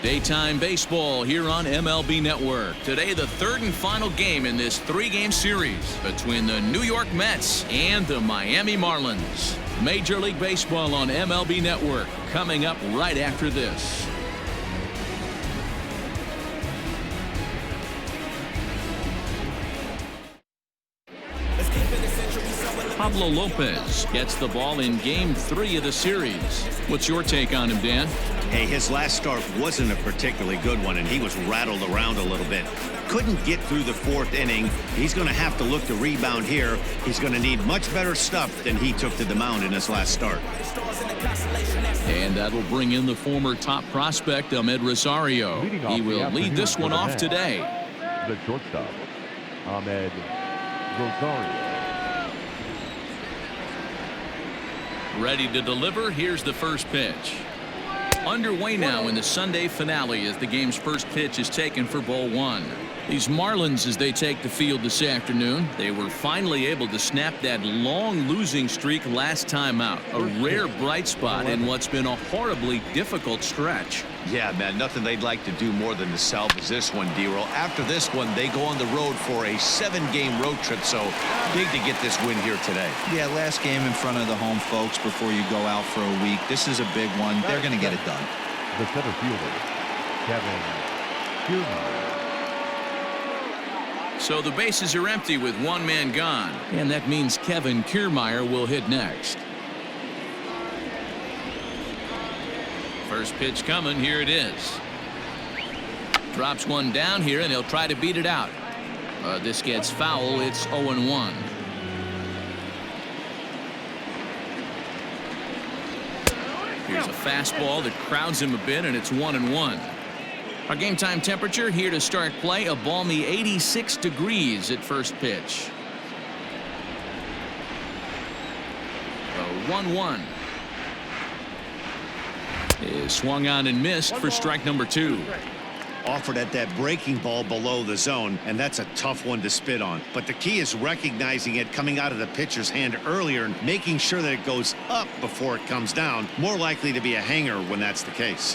Daytime baseball here on MLB Network. Today, the third and final game in this three-game series between the New York Mets and the Miami Marlins. Major League Baseball on MLB Network coming up right after this. Pablo Lopez gets the ball in Game 3 of the series. What's your take on him, Dan? Hey, his last start wasn't a particularly good one, and he was rattled around a little bit. Couldn't get through the fourth inning. He's going to have to look to rebound here. He's going to need much better stuff than he took to the mound in his last start. And that'll bring in the former top prospect, Ahmed Rosario. He will lead this one off today. The shortstop, Ahmed Rosario. Ready to deliver. Here's the first pitch. Underway now in the Sunday finale as the game's first pitch is taken for ball one. These Marlins, as they take the field this afternoon, they were finally able to snap that long losing streak last time out. A rare bright spot in what's been a horribly difficult stretch. Yeah, man, nothing they'd like to do more than to salvage this one, D-Roll. After this one, they go on the road for a 7-game road trip, so big to get this win here today. Yeah, last game in front of the home folks before you go out for a week. This is a big one. They're going to get it done. The center fielder, Kevin Kiermaier. So the bases are empty with one man gone, and that means Kevin Kiermaier will hit next. First pitch coming. Here it is. Drops one down here, and he'll try to beat it out. This gets foul. It's 0-1. Here's a fastball that crowds him a bit, and it's 1-1. Our game time temperature here to start play, a balmy 86 degrees at first pitch. 1-1 is swung on and missed for strike number 2. Offered at that breaking ball below the zone, and that's a tough one to spit on. But the key is recognizing it coming out of the pitcher's hand earlier and making sure that it goes up before it comes down. More likely to be a hanger when that's the case.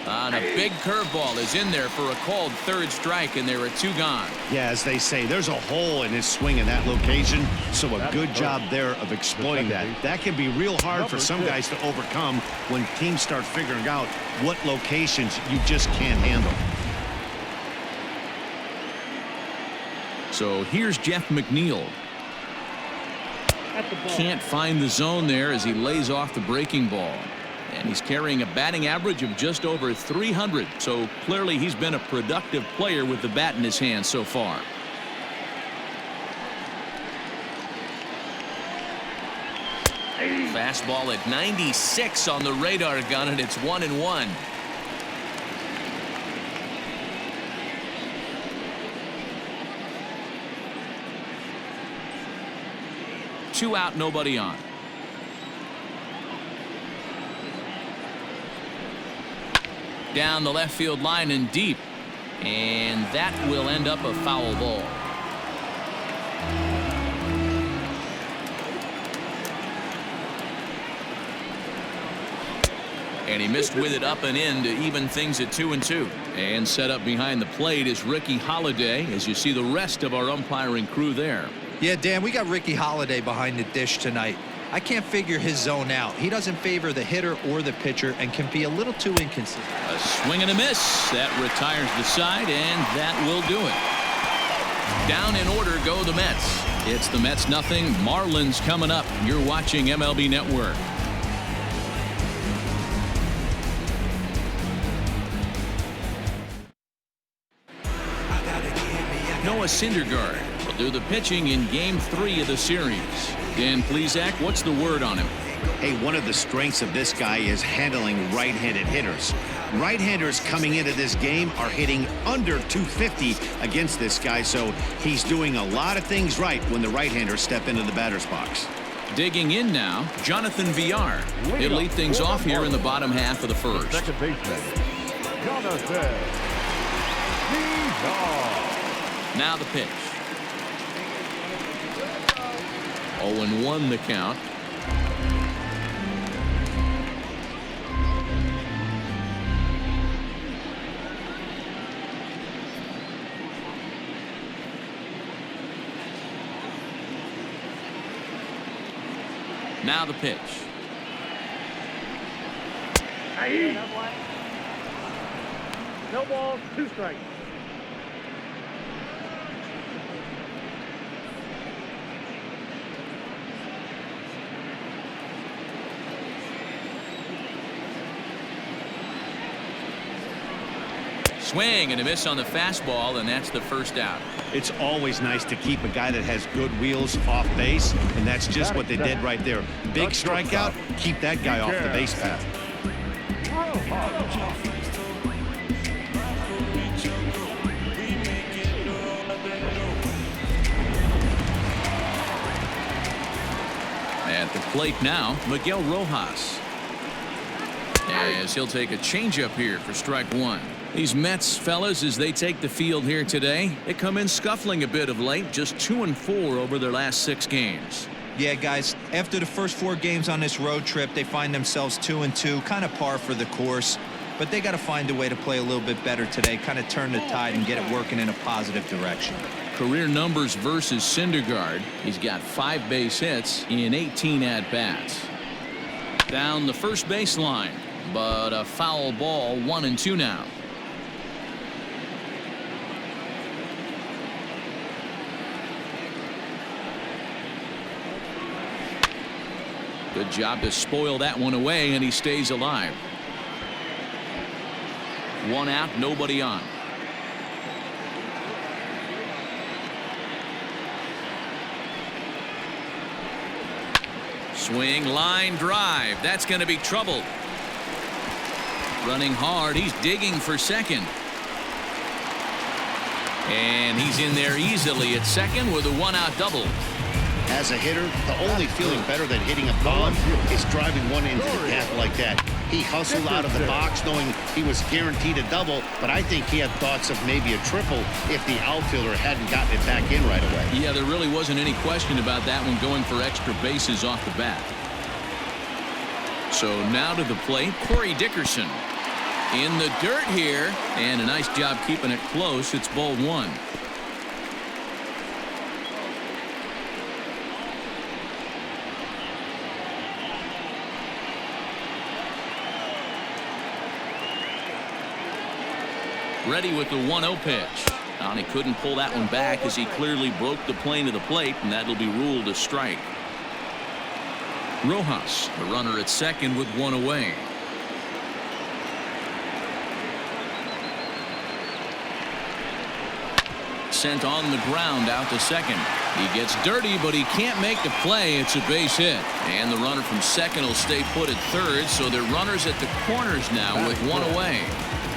And a big curveball is in there for a called third strike, and there are 2 gone. Yeah, as they say, there's a hole in his swing in that location, so a good job there of exploiting that. That can be real hard for some guys to overcome when teams start figuring out what locations you just can't handle. So here's Jeff McNeil. Can't find the zone there as he lays off the breaking ball. And he's carrying a batting average of just over 300. So clearly he's been a productive player with the bat in his hand so far. Fastball at 96 on the radar gun, and it's 1-1. Two out, nobody on. Down the left field line and deep, and that will end up a foul ball. And he missed with it up and in to even things at 2-2. And set up behind the plate is Ricky Holiday, as you see the rest of our umpiring crew there. Yeah, Dan, we got Ricky Holiday behind the dish tonight. I can't figure his zone out. He doesn't favor the hitter or the pitcher and can be a little too inconsistent. A swing and a miss. That retires the side, and that will do it. Down in order go the Mets. It's the Mets nothing. Marlins coming up. You're watching MLB Network. Noah Syndergaard will do the pitching in Game 3 of the series. Dan Plesac, what's the word on him? Hey, one of the strengths of this guy is handling right-handed hitters. Right-handers coming into this game are hitting under 250 against this guy, so he's doing a lot of things right when the right-handers step into the batter's box. Digging in now, Jonathan Villar. He'll lead things off here in the bottom half of the first. Second baseman, Jonathan Villar. Now the pitch. 0-1 the count. Now the pitch. No balls, 2 strikes. Swing and a miss on the fastball, and that's the first out. It's always nice to keep a guy that has good wheels off base, and that's just what they did right there. Big strikeout, keep that guy off the base path. At the plate now, Miguel Rojas. As he'll take a changeup here for strike 1. These Mets, fellas, as they take the field here today, they come in scuffling a bit of late, just 2-4 over their last 6 games. Yeah, guys, after the first 4 games on this road trip, they find themselves 2-2, kind of par for the course. But they got to find a way to play a little bit better today, kind of turn the tide and get it working in a positive direction. Career numbers versus Syndergaard. He's got 5 base hits in 18 at-bats. Down the first baseline, but a foul ball, 1-2 now. Good job to spoil that one away, and he stays alive. 1 out, nobody on. Swing, line drive. That's going to be trouble. Running hard. He's digging for second. And he's in there easily at second with a 1-out double. As a hitter, the only feeling better than hitting a bomb is driving one into the path like that. He hustled out of the box knowing he was guaranteed a double, but I think he had thoughts of maybe a triple if the outfielder hadn't gotten it back in right away. Yeah, there really wasn't any question about that one, going for extra bases off the bat. So now to the plate, Corey Dickerson. In the dirt here, and a nice job keeping it close. It's ball 1. Ready with the 1-0 pitch. And he couldn't pull that one back as he clearly broke the plane of the plate, and that'll be ruled a strike. Rojas, the runner at second with 1 away. Sent on the ground out to second. He gets dirty, but he can't make the play. It's a base hit. And the runner from second will stay put at third, so they're runners at the corners now with 1 away.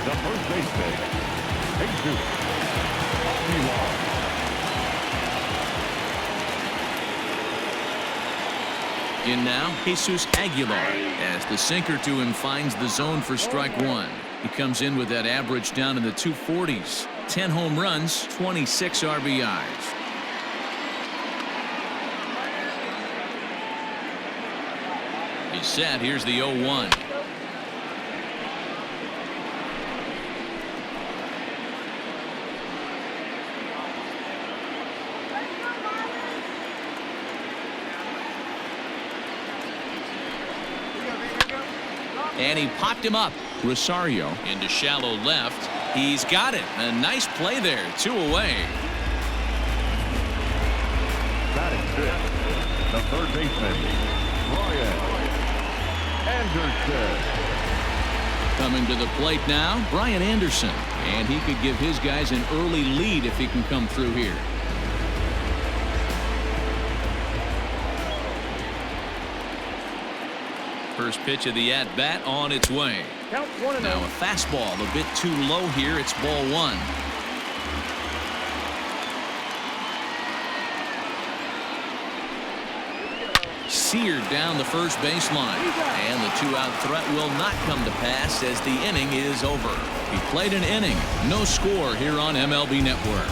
The first baseman, Jesus. In now, Jesus Aguilar, as the sinker to him finds the zone for strike 1. He comes in with that average down in the 240s. 10 home runs, 26 RBIs. He's set. Here's the 0-1. And he popped him up. Rosario into shallow left. He's got it. A nice play there. 2 away. Batting fifth, the third baseman, Brian Anderson. Coming to the plate now, Brian Anderson. And he could give his guys an early lead if he can come through here. First pitch of the at-bat on its way. Now a fastball a bit too low here. It's ball 1. Seared down the first baseline. And the 2-out threat will not come to pass as the inning is over. He played an inning. No score here on MLB Network.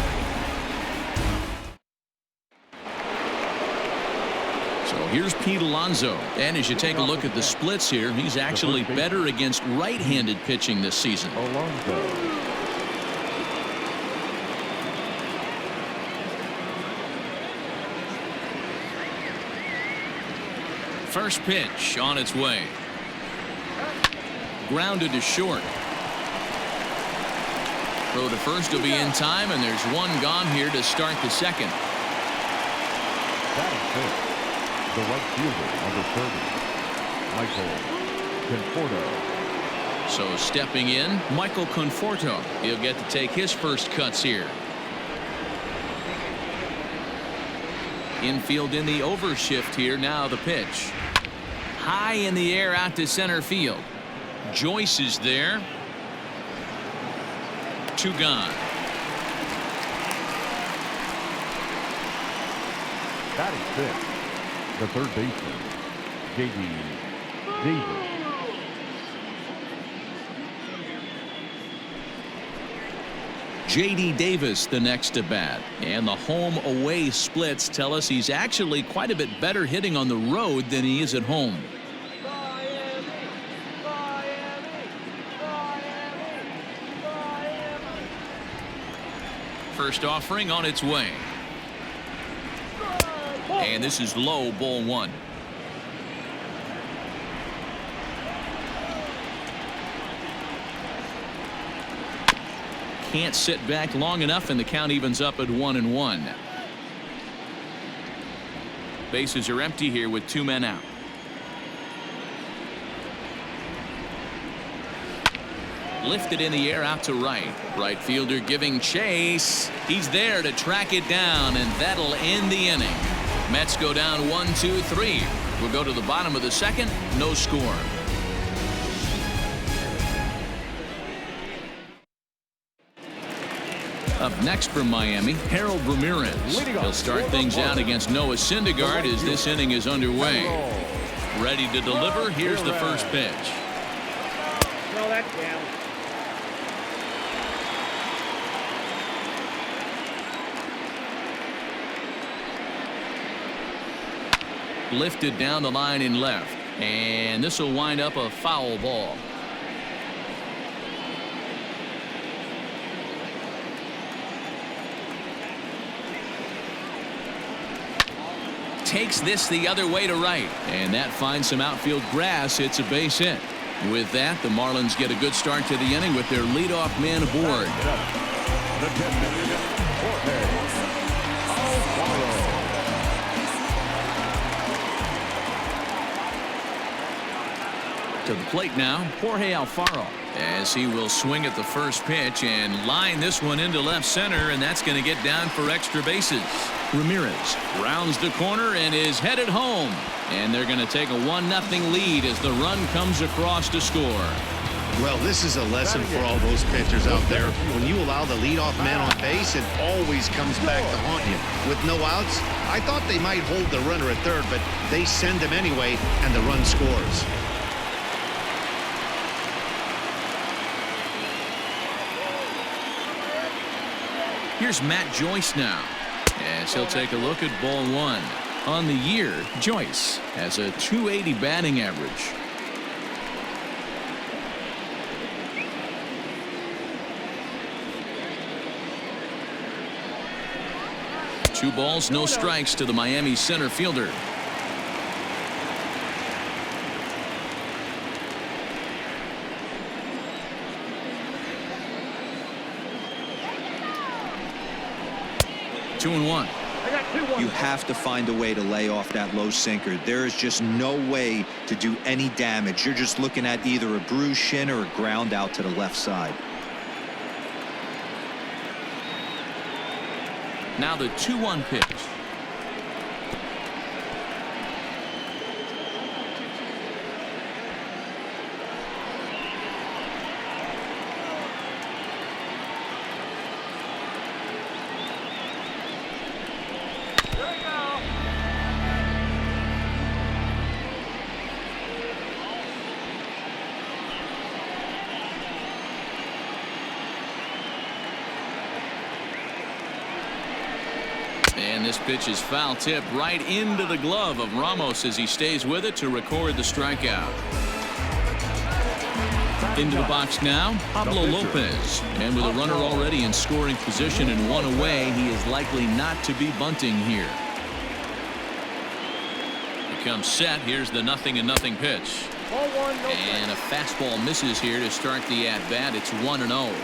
Here's Pete Alonso, and as you take a look at the splits here, he's actually better against right-handed pitching this season. Alonso. First pitch on its way. Grounded to short. Throw to first will be in time, and there's one gone here to start the second. That is it. The right fielder, number 30, Michael Conforto. So stepping in, Michael Conforto. He'll get to take his first cuts here. Infield in the overshift here. Now the pitch. High in the air out to center field. Joyce is there. Two gone. That is it. The third baseman, J.D. Davis. J.D. Davis the next to bat, and the home away splits tell us he's actually quite a bit better hitting on the road than he is at home. First offering on its way, and this is low, ball one. Can't sit back long enough, and the count evens up at 1-1. Bases are empty here with two men out. Lifted in the air out to right. Right fielder giving chase. He's there to track it down, and that'll end the inning. Mets go down 1-2-3. We'll go to the bottom of the second. No score. Up next from Miami, Harold Ramirez. He'll start things out against Noah Syndergaard as this inning is underway. Ready to deliver. Here's the first pitch. Throw that down. Lifted down the line in left, and this will wind up a foul ball. Takes this the other way to right, and that finds some outfield grass. It's a base hit. With that, the Marlins get a good start to the inning with their leadoff man aboard. The 10-man, Jorge Alfaro. To the plate now, Jorge Alfaro, as he will swing at the first pitch and line this one into left center, and that's going to get down for extra bases. Ramirez rounds the corner and is headed home, and they're going to take a 1-0 lead as the run comes across to score. Well, this is a lesson for all those pitchers out there. When you allow the leadoff man on base, it always comes back to haunt you. With no outs, I thought they might hold the runner at third, but they send him anyway, and the run scores. Here's Matt Joyce now, as he'll take a look at ball one. On the year, Joyce has a .280 batting average. Two balls, no strikes to the Miami center fielder. Two and one. You have to find a way to lay off that low sinker. There is just no way to do any damage. You're just looking at either a bruised shin or a ground out to the left side. Now the 2-1 pitch. And this pitch is foul tip right into the glove of Ramos as he stays with it to record the strikeout. Into the box now, Pablo Lopez. And with a runner already in scoring position and one away, he is likely not to be bunting here. The comes set. Here's the 0-0 pitch. Ball one, no And a fastball misses here to start the at-bat. It's 1-0.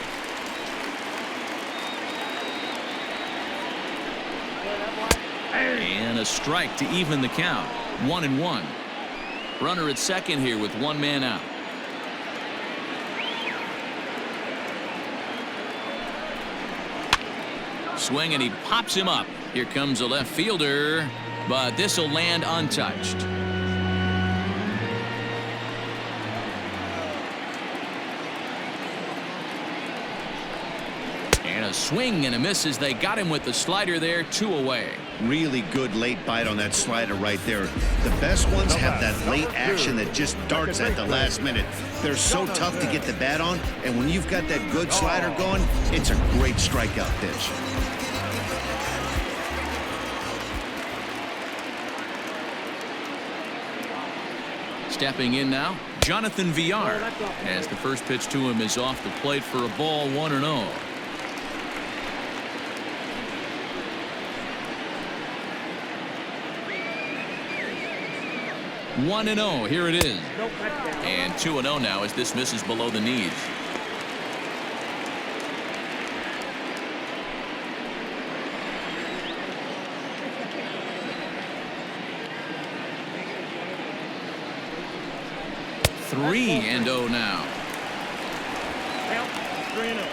And a strike to even the count. 1-1. Runner at second here with one man out. Swing, and he pops him up. Here comes a left fielder, but this will land untouched. And a swing and a miss as they got him with the slider there. 2 away. Really good late bite on that slider right there. The best ones have that late action that just darts at the last minute. They're so tough to get the bat on, and when you've got that good slider going, it's a great strikeout pitch. Stepping in now, Jonathan Villar, as the first pitch to him is off the plate for a ball. 1-0. Here it is. And 2-0 now as this misses below the knees. Three and 0 now. Count 3-0.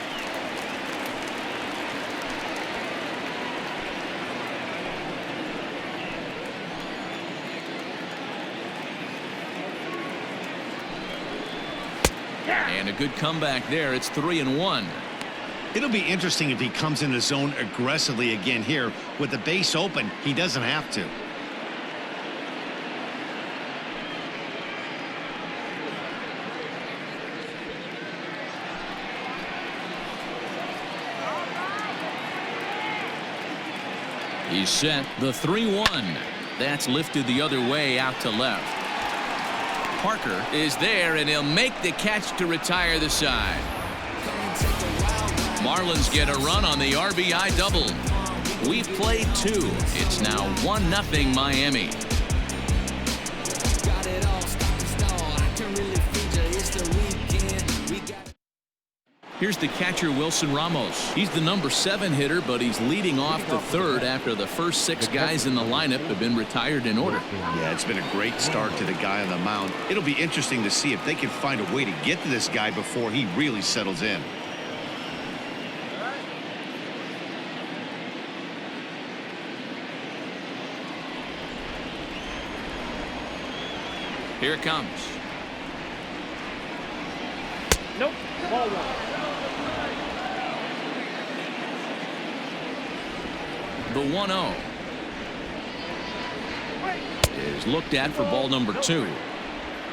And a good comeback there. It's 3-1. It'll be interesting if he comes in the zone aggressively again here. With the base open, he doesn't have to. He's set. The 3-1. That's lifted the other way out to left. Parker is there, and he'll make the catch to retire the side. Marlins get a run on the RBI double. We've played 2. It's now 1-0 Miami. Here's the catcher, Wilson Ramos. He's the number 7 hitter, but he's leading off the third after the first 6 guys in the lineup have been retired in order. Yeah, it's been a great start to the guy on the mound. It'll be interesting to see if they can find a way to get to this guy before he really settles in. Here it comes. Nope. Ball one. The 1-0 is looked at for ball number 2.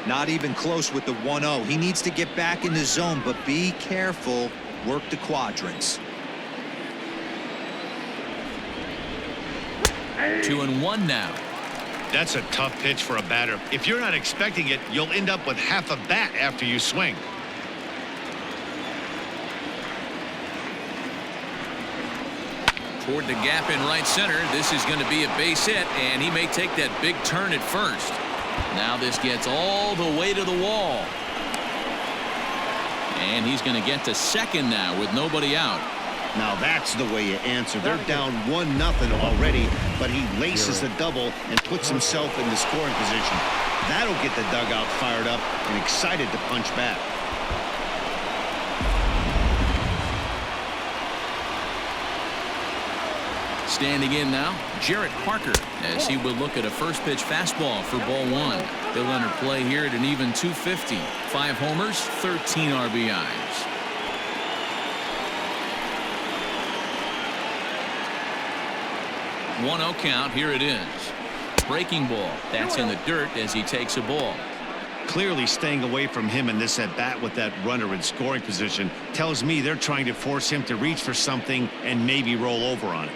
Not even close with the 1-0. He needs to get back in the zone, but be careful. Work the quadrants. 2-1 now. That's a tough pitch for a batter. If you're not expecting it, you'll end up with half a bat after you swing. Toward the gap in right center. This is going to be a base hit, and he may take that big turn at first. Now this gets all the way to the wall. And he's going to get to second now with nobody out. Now that's the way you answer. They're down 1-0 already, but he laces the double and puts himself in the scoring position. That'll get the dugout fired up and excited to punch back. Standing in now, Jarrett Parker, as he will look at a first pitch fastball for ball 1. He'll enter play here at an even 250. 5 homers, 13 RBIs. One 0 count. Here it is. Breaking ball. That's in the dirt as he takes a ball. Clearly staying away from him in this at bat with that runner in scoring position tells me they're trying to force him to reach for something and maybe roll over on it.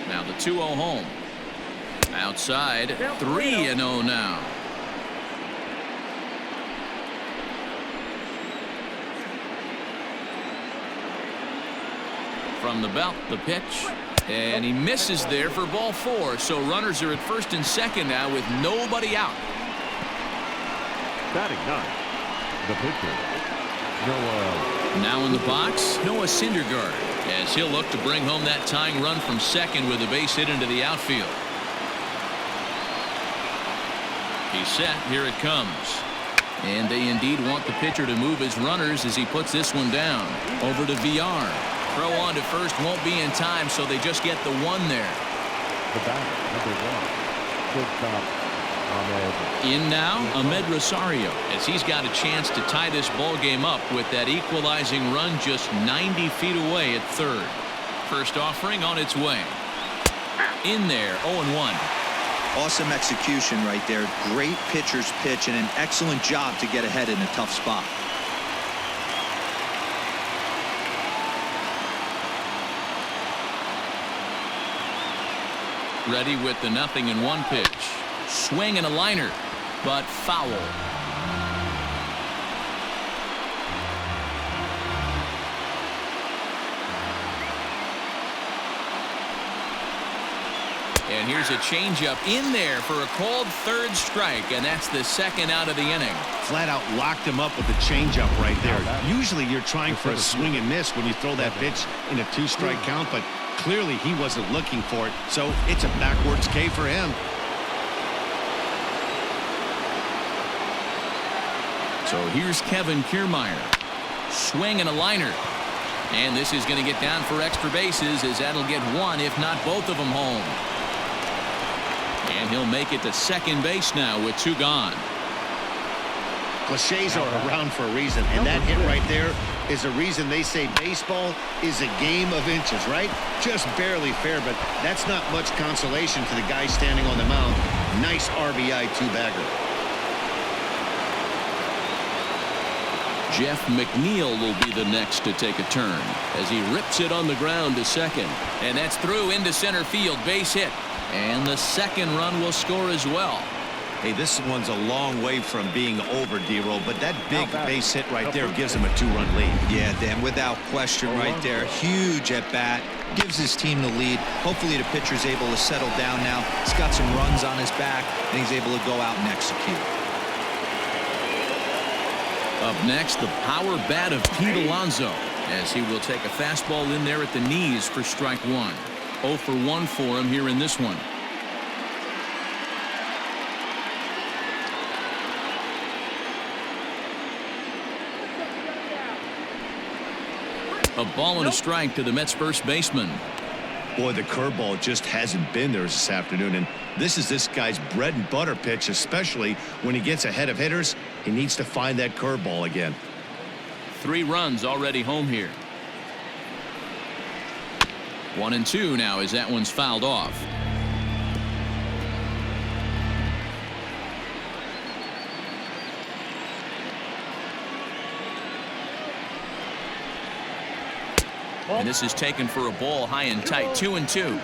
Now the 2-0 home. Outside, 3-0 now. From the belt, the pitch. And he misses there for ball 4. So runners are at first and second now with nobody out. Batting 9, the pitcher, Noah. Now in the box, Noah Syndergaard, as he'll look to bring home that tying run from second with a base hit into the outfield. He's set. Here it comes. And they indeed want the pitcher to move his runners as he puts this one down. Over to VR. Throw on to first won't be in time, so they just get the 1 there. The batter, number 1, shortstop, Ahmed. In now, Ahmed Rosario, as he's got a chance to tie this ball game up with that equalizing run just 90 feet away at third. First offering on its way. In there, 0-1. Awesome execution right there. Great pitcher's pitch and an excellent job to get ahead in a tough spot. Ready with the 0-1 pitch. Swing and a liner, but foul. And here's a changeup in there for a called third strike, and that's the second out of the inning. Flat out locked him up with the changeup right there. Usually you're trying for a swing and miss when you throw that pitch in a 2-strike count, but clearly he wasn't looking for it, so it's a backwards K for him. So here's Kevin Kiermaier. Swing and a liner. And this is going to get down for extra bases, as that'll get 1, if not both of them, home. And he'll make it to second base now with 2 gone. Cliches are around for a reason, and that hit right there is a reason they say baseball is a game of inches, right? Just barely fair, but that's not much consolation to the guy standing on the mound. Nice RBI 2-bagger. Jeff McNeil will be the next to take a turn as he rips it on the ground to second. And that's through into center field. Base hit. And the second run will score as well. Hey, this one's a long way from being over, D-Roll, but that big base hit right there gives him a 2-run lead. Yeah, Dan, without question right there. Huge at bat. Gives his team the lead. Hopefully the pitcher's able to settle down now. He's got some runs on his back, and he's able to go out and execute. Up next, the power bat of Pete Alonso, as he will take a fastball in there at the knees for strike 1. 0 for 1 for him here in this one. A ball and a strike to the Mets first baseman. Boy, the curveball just hasn't been there this afternoon, and this is this guy's bread and butter pitch, especially when he gets ahead of hitters. He needs to find that curveball again. 3 runs already home here. 1-2 now as that one's fouled off. And this is taken for a ball high and tight. 2-2.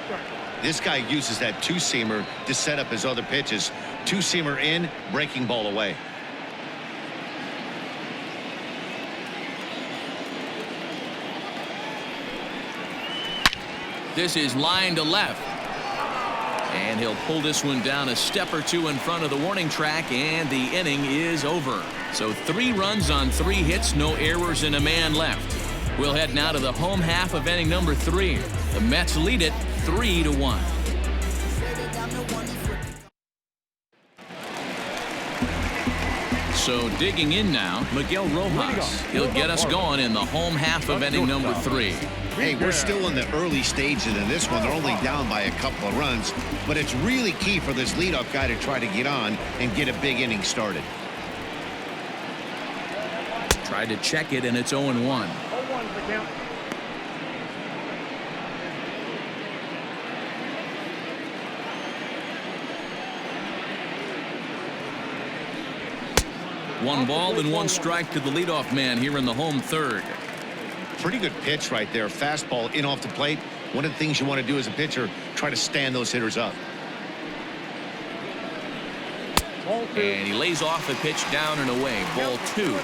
This guy uses that 2-seamer to set up his other pitches. 2-seamer in, breaking ball away. This is line to left. And he'll pull this one down a step or 2 in front of the warning track, and the inning is over. So 3 runs on 3 hits, no errors, and a man left. We'll head now to the home half of inning number 3. The Mets lead it 3-1. So digging in now, Miguel Rojas. He'll get us going in the home half of inning number 3. Hey, we're still in the early stages of this one. They're only down by a couple of runs, but it's really key for this leadoff guy to try to get on and get a big inning started. Tried to check it, and it's 0-1. 0-1 for count. One ball and 1 strike to the leadoff man here in the home third. Pretty good pitch right there. Fastball in off the plate. One of the things you want to do as a pitcher, try to stand those hitters up. And he lays off the pitch down and away. Ball 2.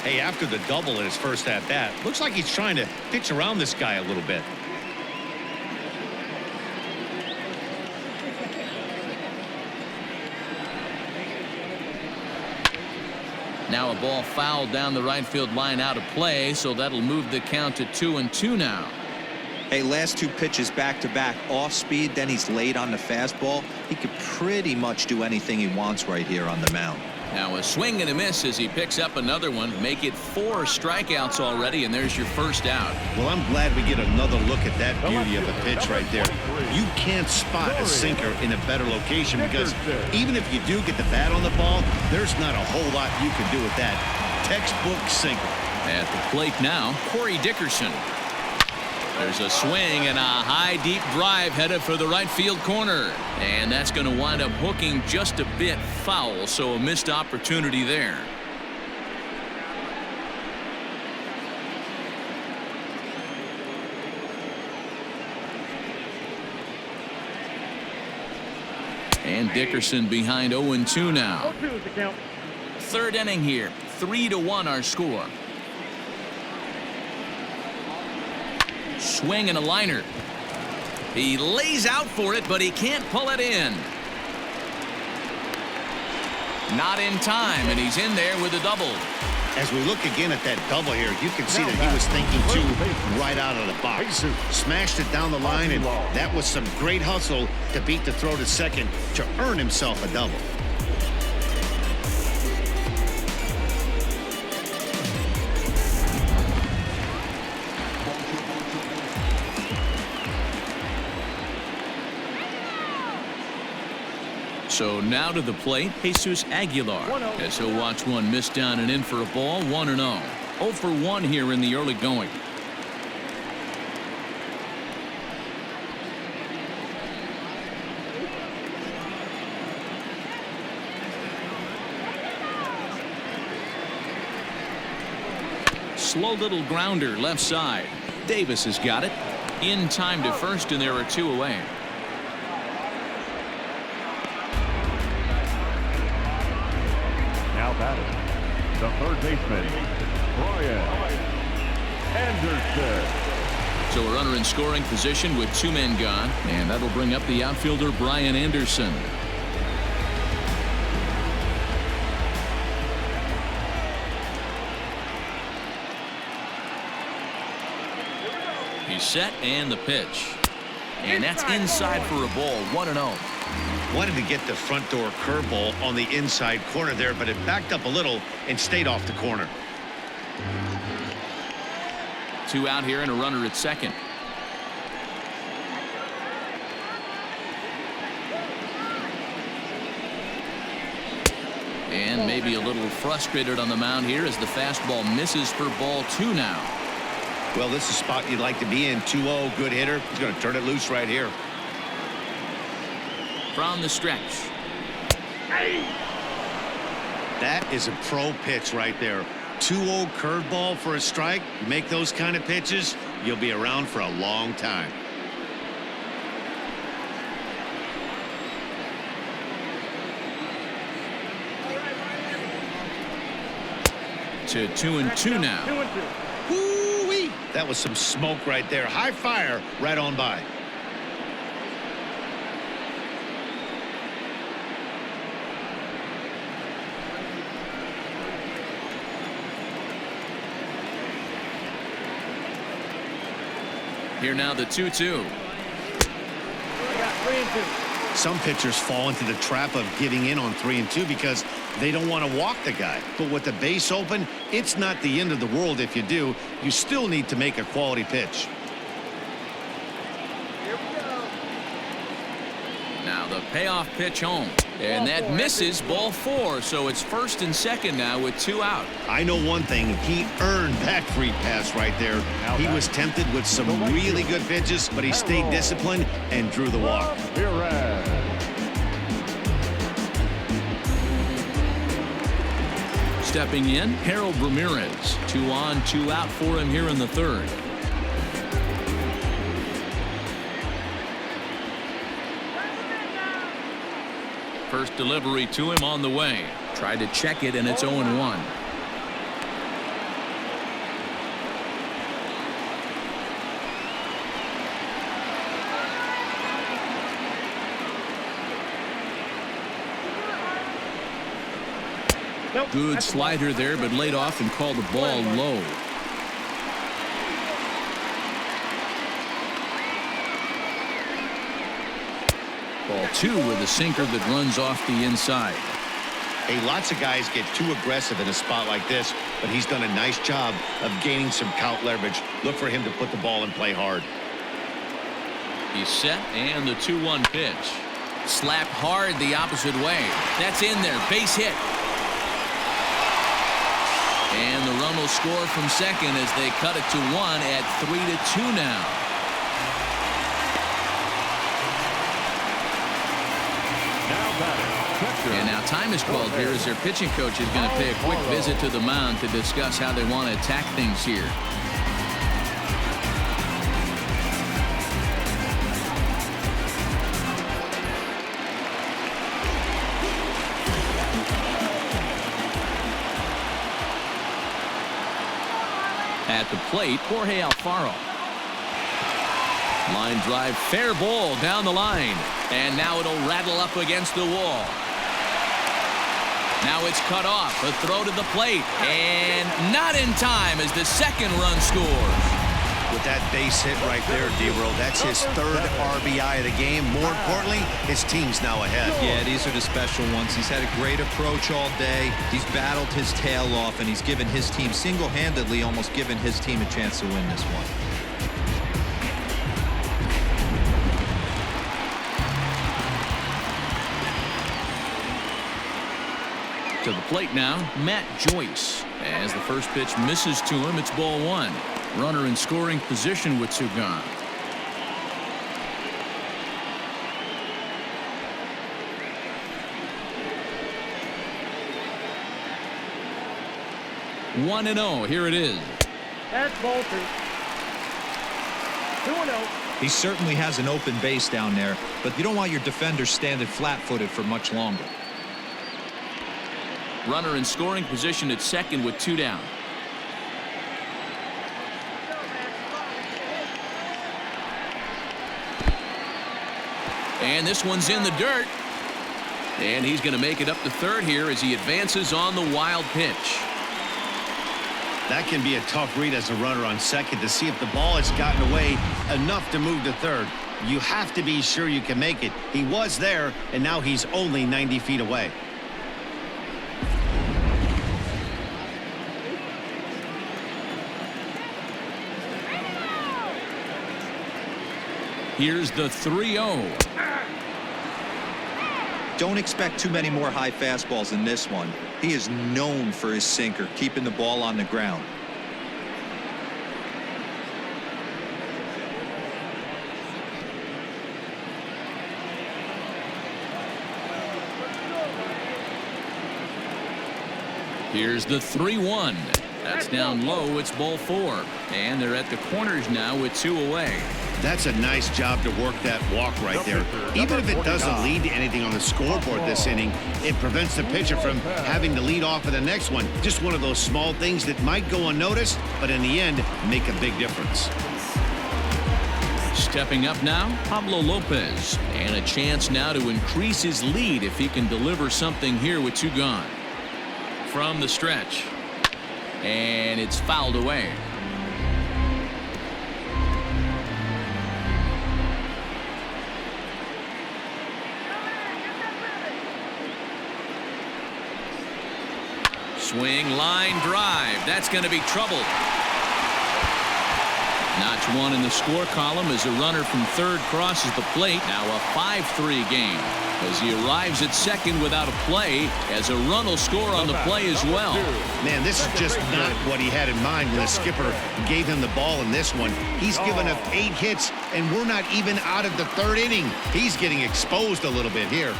Hey, after the double in his first at-bat, looks like he's trying to pitch around this guy a little bit. Now a ball fouled down the right field line out of play, so that'll move the count to 2-2 now. Hey, last two pitches back-to-back off speed, then he's late on the fastball. He could pretty much do anything he wants right here on the mound. Now a swing and a miss as he picks up another one. Make it 4 strikeouts already, and there's your first out. Well, I'm glad we get another look at that beauty of a pitch right there. You can't spot a sinker in a better location because even if you do get the bat on the ball, there's not a whole lot you can do with that. Textbook sinker. At the plate now, Corey Dickerson. There's a swing and a high deep drive headed for the right field corner, and that's going to wind up hooking just a bit foul, so a missed opportunity there. And Dickerson behind 0-2 now. 0-2 is the count. Third inning here, 3-1 our score. Swing and a liner. He lays out for it, but he can't pull it in. Not in time, and he's in there with a double. As we look again at that double here, you can see that he was thinking too right out of the box. Smashed it down the line, and that was some great hustle to beat the throw to second to earn himself a double. So now to the plate, Jesus Aguilar, as he'll watch one miss down and in for a ball, 1-0. 0 for 1 here in the early going. Slow little grounder left side. Davis has got it. In time to first, and there are 2 away. Now batting, the third baseman, Brian Anderson. So a runner in scoring position with 2 men gone, and that'll bring up the outfielder Brian Anderson. He's set, and the pitch. And that's inside for a ball, 1-0. Wanted to get the front door curveball on the inside corner there, but it backed up a little and stayed off the corner. 2 out here and a runner at second. And maybe a little frustrated on the mound here as the fastball misses for ball 2 now. Well, this is a spot you'd like to be in. 2-0, good hitter. He's going to turn it loose right here. From the stretch. That is a pro pitch right there. 2-0 curveball for a strike. You make those kind of pitches, you'll be around for a long time. To 2-2 now. 2-2. Woo-wee. That was some smoke right there. High fire right on by. Here now the 2-2. Got 3-2. Some pitchers fall into the trap of giving in on 3-2 because they don't want to walk the guy. But with the base open, it's not the end of the world if you do. You still need to make a quality pitch. Now the payoff pitch home. And that misses, ball 4. So it's first and second now with 2 out. I know one thing. He earned that free pass right there. He was tempted with some really good pitches, but he stayed disciplined and drew the walk. Stepping in, Harold Ramirez. 2 on, 2 out for him here in the third. First delivery to him on the way. Tried to check it, and it's 0-1. Nope. Good That's a ball. slider there, but laid off and called the ball low. Ball 2 with a sinker that runs off the inside. Hey, lots of guys get too aggressive in a spot like this, but he's done a nice job of gaining some count leverage. Look for him to put the ball and play hard. He's set, and the 2-1 pitch. Slapped hard the opposite way. That's in there. Base hit. And the run will score from second as they cut it to 1 at 3-2 now. And now time is called here as their pitching coach is going to pay a quick visit to the mound to discuss how they want to attack things here. At the plate, Jorge Alfaro. Line drive, fair ball down the line. And now it'll rattle up against the wall. Now it's cut off. A throw to the plate. And not in time as the second run scores. With that base hit right there, D-Roll, that's his third RBI of the game. More importantly, his team's now ahead. Yeah, these are the special ones. He's had a great approach all day. He's battled his tail off, and he's given his team single-handedly, almost given his team a chance to win this one. To the plate now, Matt Joyce. As the first pitch misses to him, it's ball 1. Runner in scoring position with 2 gone. One and 0. Here it is. That's ball 2. 2-0. He certainly has an open base down there, but you don't want your defenders standing flat-footed for much longer. Runner in scoring position at second with 2 down. And this one's in the dirt. And he's going to make it up to third here as he advances on the wild pitch. That can be a tough read as a runner on second to see if the ball has gotten away enough to move to third. You have to be sure you can make it. He was there, and now he's only 90 feet away. Here's the 3-0. Don't expect too many more high fastballs in this one. He is known for his sinker, keeping the ball on the ground. Here's the 3-1. That's down low. It's ball 4. And they're at the corners now with 2 away. That's a nice job to work that walk right there. Even if it doesn't lead to anything on the scoreboard this inning, it prevents the pitcher from having to lead off of the next one. Just one of those small things that might go unnoticed, but in the end, make a big difference. Stepping up now, Pablo Lopez. And a chance now to increase his lead if he can deliver something here with 2 gone. From the stretch. And it's fouled away. Swing, line drive. That's going to be trouble. Notch 1 in the score column as a runner from third crosses the plate. Now a 5-3 game as he arrives at second without a play as a run will score on the play as well. Man, this is just not what he had in mind when the skipper gave him the ball in this one. He's given up 8 hits, and we're not even out of the 3rd inning. He's getting exposed a little bit here.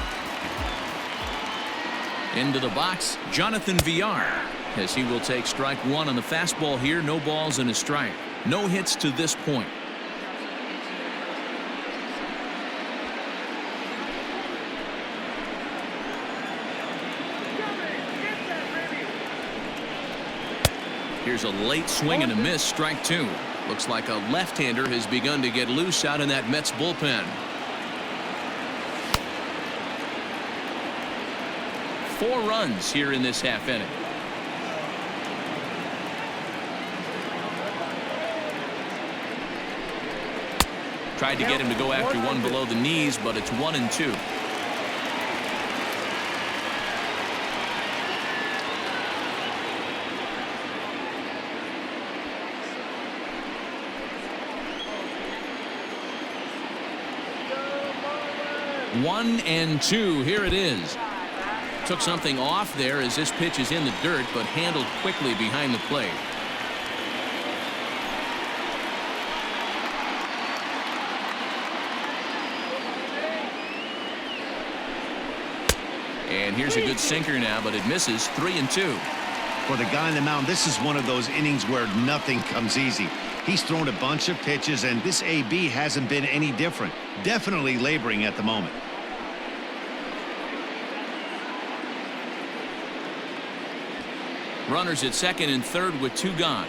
Into the box, Jonathan Villar, as he will take strike 1 on the fastball here. No balls and a strike. No hits to this point. Here's a late swing and a miss, strike 2. Looks like a left-hander has begun to get loose out in that Mets bullpen. 4 runs here in this half inning. Tried to get him to go after one below the knees, but it's 1-2. One and two. Here it is. Took something off there as this pitch is in the dirt, but handled quickly behind the plate. And here's a good sinker now, but it misses. 3-2. For the guy on the mound, this is one of those innings where nothing comes easy. He's thrown a bunch of pitches, and this AB hasn't been any different. Definitely laboring at the moment. Runners at second and third with 2 gone.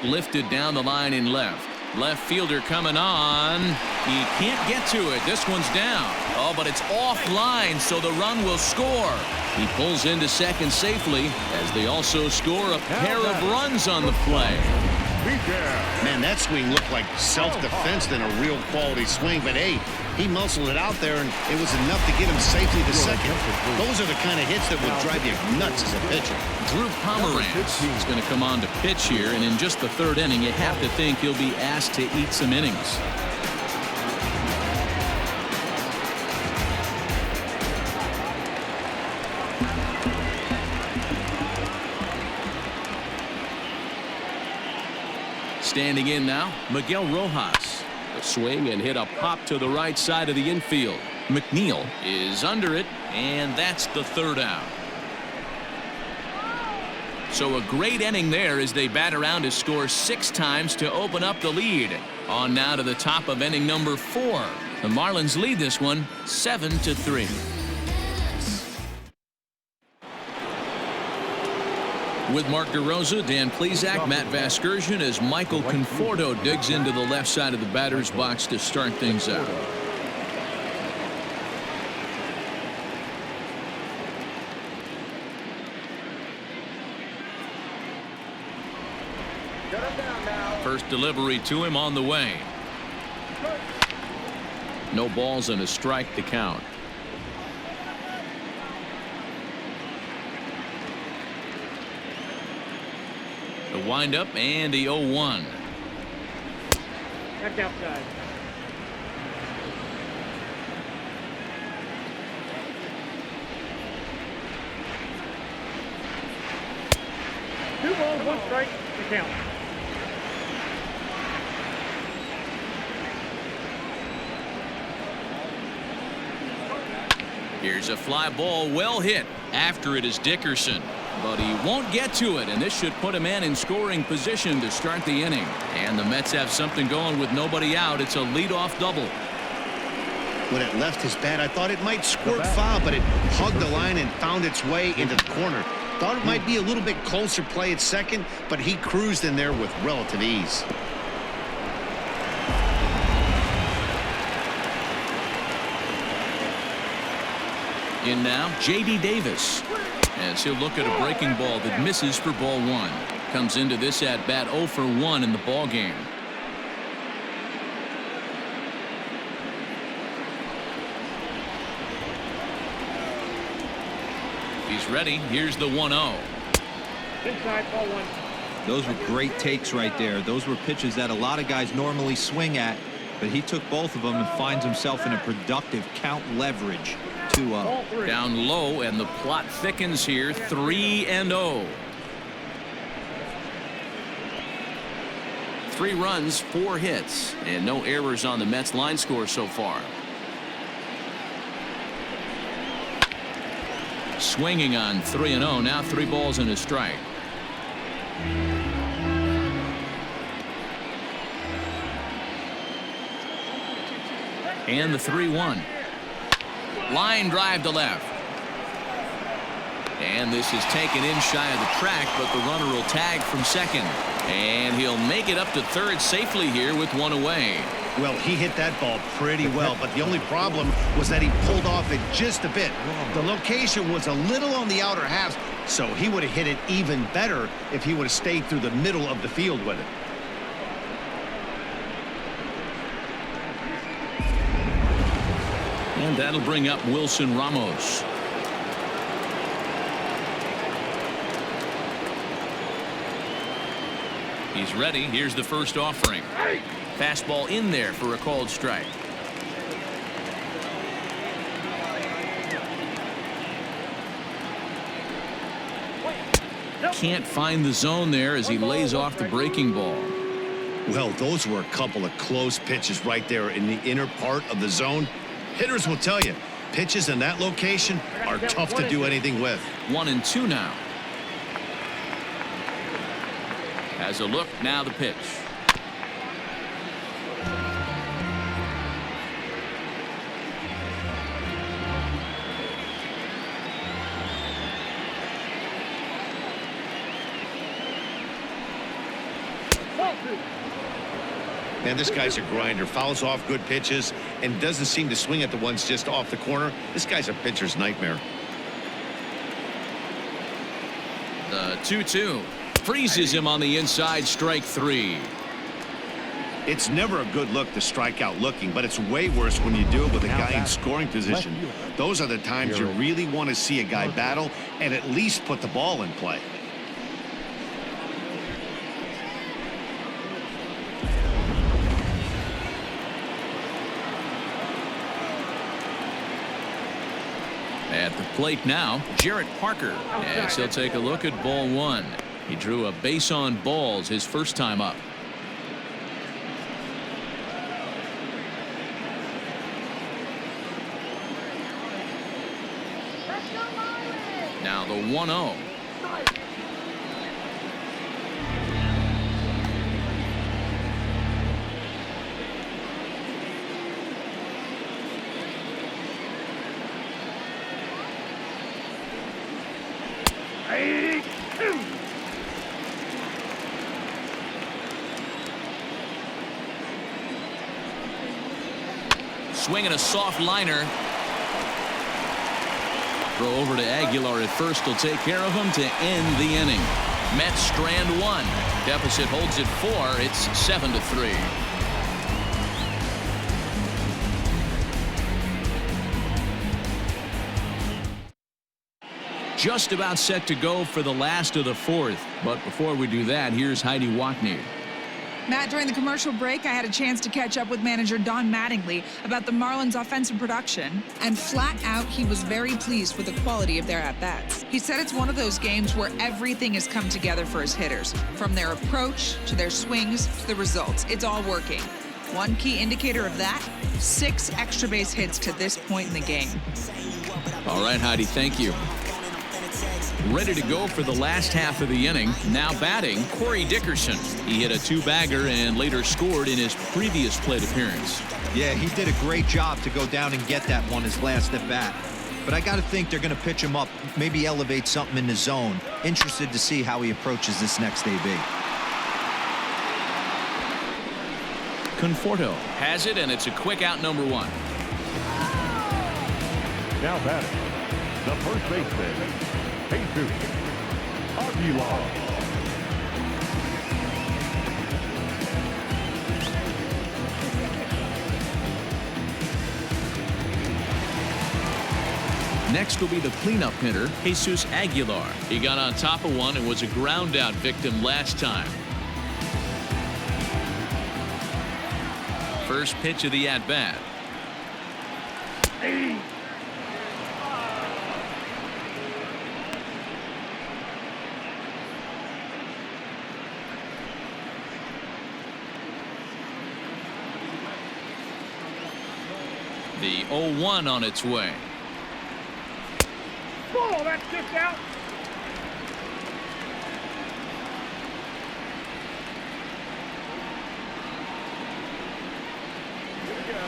Lifted down the line in left. Left fielder coming on. He can't get to it. This one's down. Oh, but it's offline, so the run will score. He pulls into second safely as they also score a pair of runs on the play. Man, that swing looked like self-defense than a real quality swing. But, hey, he muscled it out there, and it was enough to get him safely to second. Those are the kind of hits that would drive you nuts as a pitcher. Drew Pomeranz is going to come on to pitch here, and in just the 3rd inning, you have to think he'll be asked to eat some innings. Standing in now, Miguel Rojas. A swing and hit a pop to the right side of the infield. McNeil is under it, and that's the 3rd out. So a great inning there as they bat around to score 6 times to open up the lead. On now to the top of inning number 4. The Marlins lead this one 7-3. With Mark DeRosa, Dan Plesac, Matt Vasgersian as Michael Conforto digs into the left side of the batter's box to start things out. First delivery to him on the way. No balls and a strike to count. The windup and the 0-1. Back outside. Two balls, 1 strike to count. Here's a fly ball well hit. After it is Dickerson. But he won't get to it, and this should put a man in scoring position to start the inning. And the Mets have something going with nobody out. It's a leadoff double. When it left his bat, I thought it might squirt foul, but it hugged the line and found its way into the corner. Thought it might be a little bit closer play at second, but he cruised in there with relative ease. In now, J.D. Davis. As he'll look at a breaking ball that misses for ball 1. Comes into this at bat 0 for 1 in the ball game. He's ready. Here's the 1-0. Inside, ball 1. Those were great takes right there. Those were pitches that a lot of guys normally swing at, but he took both of them and finds himself in a productive count leverage. 2-0. Down low, and the plot thickens here. 3-0. 3 runs, 4 hits, and no errors on the Mets line score so far. Swinging on 3-0. Now 3 balls and a strike. And the 3-1. Line drive to left. And this is taken in shy of the track, but the runner will tag from second. And he'll make it up to third safely here with 1 away. Well, he hit that ball pretty well, but the only problem was that he pulled off it just a bit. The location was a little on the outer half, so he would have hit it even better if he would have stayed through the middle of the field with it. And that'll bring up Wilson Ramos. He's ready. Here's the first offering. Fastball in there for a called strike. Can't find the zone there as he lays off the breaking ball. Well, those were a couple of close pitches right there in the inner part of the zone. Hitters will tell you, pitches in that location are tough to do anything with. 1-2 now. Has a look, now the pitch. Man, this guy's a grinder. Fouls off good pitches and doesn't seem to swing at the ones just off the corner. This guy's a pitcher's nightmare. The 2-2 freezes him on the inside, strike 3. It's never a good look to strike out looking, but it's way worse when you do it with a guy in scoring position. Those are the times you really want to see a guy battle and at least put the ball in play. At the plate now, Jarrett Parker, as he'll take a look at ball 1. He drew a base on balls his first time up. Now the 1-0. Swinging a soft liner. Throw over to Aguilar at first will take care of him to end the inning. Mets strand 1. Deficit holds at 4. It's 7-3. Just about set to go for the last of the 4th. But before we do that, here's Heidi Watney. Matt, during the commercial break, I had a chance to catch up with manager Don Mattingly about the Marlins' offensive production, and flat out, he was very pleased with the quality of their at-bats. He said it's one of those games where everything has come together for his hitters, from their approach to their swings to the results. It's all working. One key indicator of that, 6 extra base hits to this point in the game. All right, Heidi, thank you. Ready to go for the last half of the inning. Now batting, Corey Dickerson. He hit a 2-bagger and later scored in his previous plate appearance. Yeah, he did a great job to go down and get that one his last at bat. But I got to think they're going to pitch him up, maybe elevate something in the zone. Interested to see how he approaches this next AB. Conforto has it, and it's a quick out, number 1. Now batting, the first baseman, Jesus Aguilar. Next will be the cleanup hitter, Jesus Aguilar. He got on top of one and was a ground out victim last time. First pitch of the at-bat. The 0-1 on its way. Ball, that's just out. Here we go.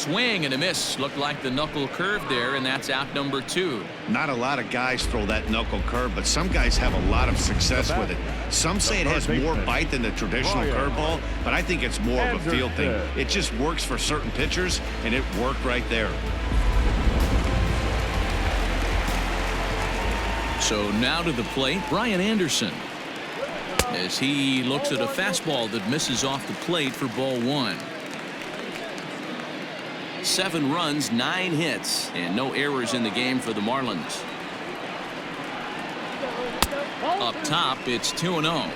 swing and a miss. Looked like the knuckle curve there, and that's out number 2. Not a lot of guys throw that knuckle curve, but some guys have a lot of success with it. Some say it has more bite than the traditional curveball, but I think it's more of a field thing. It just works for certain pitchers, and it worked right there. So now to the plate, Brian Anderson, as he looks at a fastball that misses off the plate for ball 1. 7 runs, 9 hits, and no errors in the game for the Marlins. Up top, it's 2-0.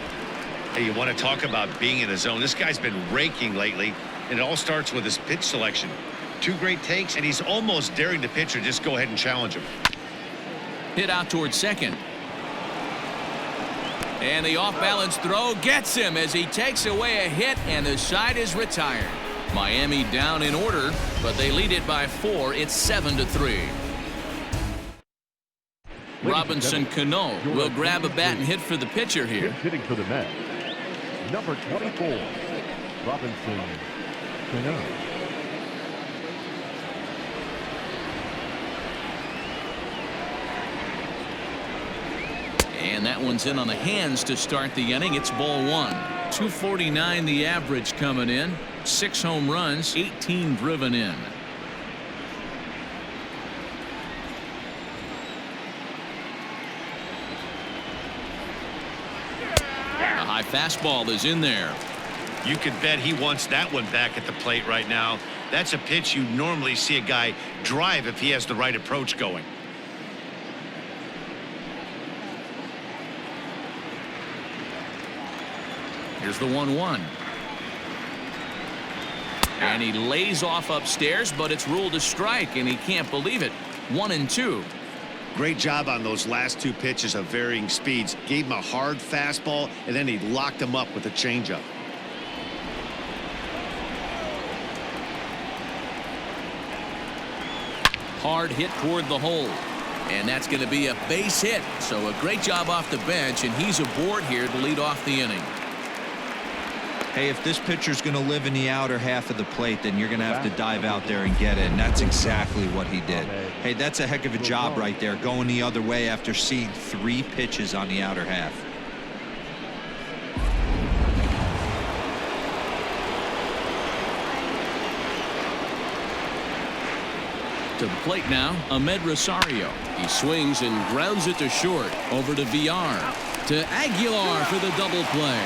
Hey, you want to talk about being in the zone? This guy's been raking lately, and it all starts with his pitch selection. 2 great takes, and he's almost daring the pitcher just go ahead and challenge him. Hit out towards second. And the off-balance throw gets him as he takes away a hit, and the side is retired. Miami down in order, but they lead it by 4. It's 7-3. Robinson Cano will grab a bat and hit for the pitcher here. Hitting for the Mets, number 24, Robinson Cano. And that one's in on the hands to start the inning. It's ball 1. 249 the average coming in. 6 home runs, 18 driven in. A high fastball is in there. You can bet he wants that one back at the plate right now. That's a pitch you normally see a guy drive if he has the right approach going. Here's the 1-1. And he lays off upstairs, but it's ruled a strike, and he can't believe it. 1-2. Great job on those last 2 pitches of varying speeds. Gave him a hard fastball, and then he locked him up with a changeup. Hard hit toward the hole. And that's going to be a base hit. So a great job off the bench, and he's aboard here to lead off the inning. Hey, if this pitcher's going to live in the outer half of the plate, then you're going to have to dive out there and get it, and that's exactly what he did. Hey, that's a heck of a job right there, going the other way after seeing 3 pitches on the outer half. To the plate now, Ahmed Rosario. He swings and grounds it to short. Over to VR. To Aguilar for the double play.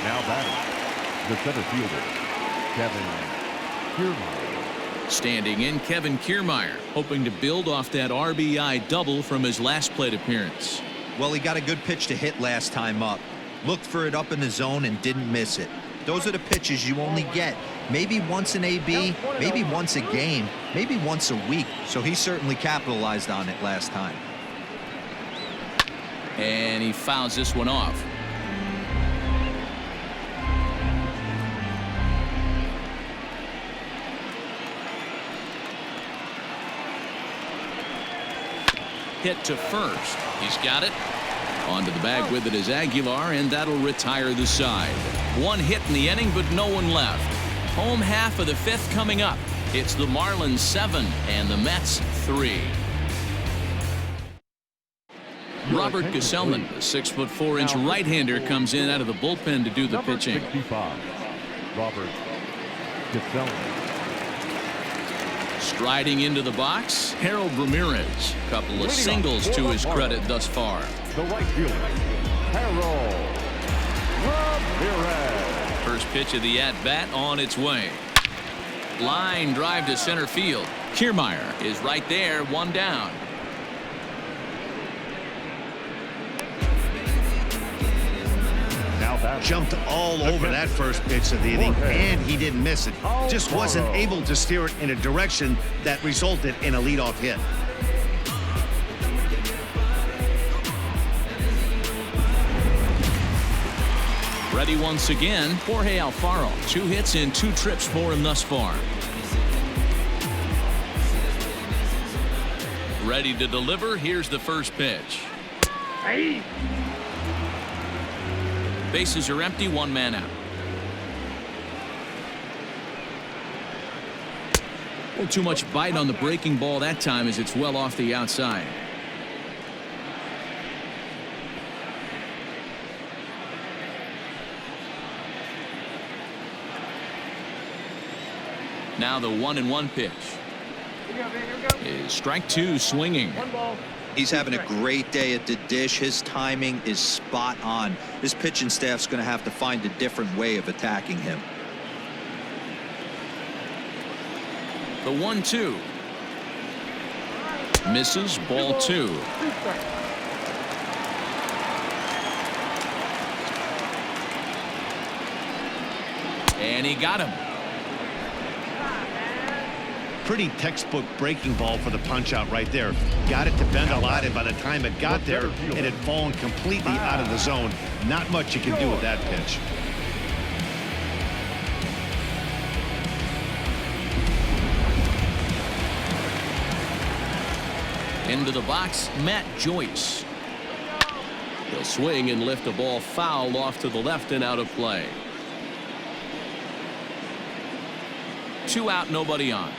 Now batting, the center fielder, Kevin Kiermaier. Standing in, Kevin Kiermaier, hoping to build off that RBI double from his last plate appearance. Well, he got a good pitch to hit last time up. Looked for it up in the zone and didn't miss it. Those are the pitches you only get maybe once in AB, maybe once a game, maybe once a week. So he certainly capitalized on it last time. And he fouls this one off. Hit to first. He's got it. Onto the bag with it is Aguilar, and that'll retire the side. 1 hit in the inning, but no one left. Home half of the 5th coming up. It's the Marlins 7 and the Mets 3. Robert Gesellman, the 6'4" right-hander, comes in out of the bullpen to do the pitching. 65, Robert Gesellman. Striding into the box, Harold Ramirez. Couple of singles to his credit thus far. The right fielder, Harold Ramirez. First pitch of the at-bat on its way. Line drive to center field. Kiermaier is right there, 1 down. Jumped all over that first pitch of the inning, and he didn't miss it. Just wasn't able to steer it in a direction that resulted in a leadoff hit. Ready once again, Jorge Alfaro. 2 hits and 2 trips for him thus far. Ready to deliver. Here's the first pitch. Hey. Bases are empty, one man out. Well, too much bite on the breaking ball that time as it's well off the outside. Now the 1-1 pitch. Is strike two swinging. He's having a great day at the dish. His timing is spot on. His pitching staff's going to have to find a different way of attacking him. The 1-2. Misses, ball two. And he got him. Pretty textbook breaking ball for the punch out right there. Got it to bend a lot, and by the time it got there, it had fallen completely out of the zone. Not much you can do with that pitch. Into the box, Matt Joyce. He'll swing and lift a ball foul off to the left and out of play. 2 out, nobody on.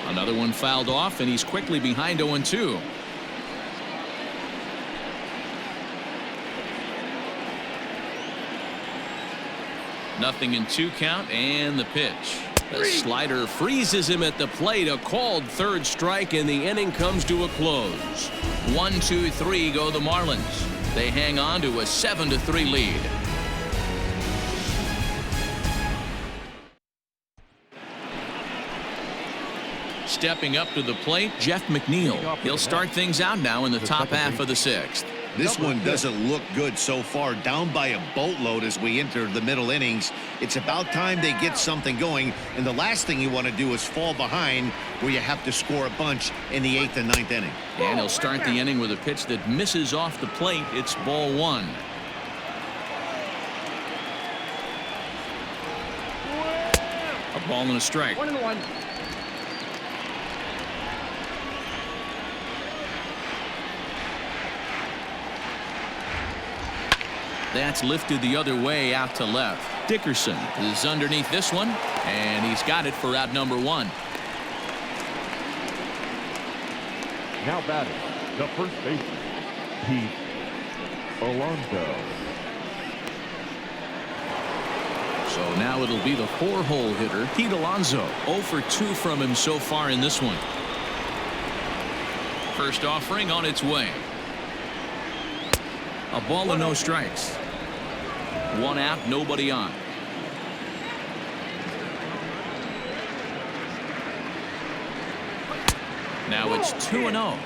Another one fouled off, and he's quickly behind 0-2. Nothing in 2 count, and the pitch. The slider freezes him at the plate. A called third strike, and the inning comes to a close. 1-2-3 go the Marlins. They hang on to a 7-3 lead. Stepping up to the plate, Jeff McNeil. He'll start things out now in the top half of the 6th. This one doesn't look good so far. Down by a boatload as we enter the middle innings. It's about time they get something going, and the last thing you want to do is fall behind where you have to score a bunch in the 8th and 9th inning. And he'll start the inning with a pitch that misses off the plate. It's ball 1. A ball and a strike. 1-1. That's lifted the other way out to left. Dickerson is underneath this one, and he's got it for out number 1. Now batting, the first baseman, Pete Alonso. So now it'll be the 4-hole hitter, Pete Alonso. 0 for 2 from him so far in this one. First offering on its way. A ball and no strikes. 1 out, nobody on. Now it's 2-0.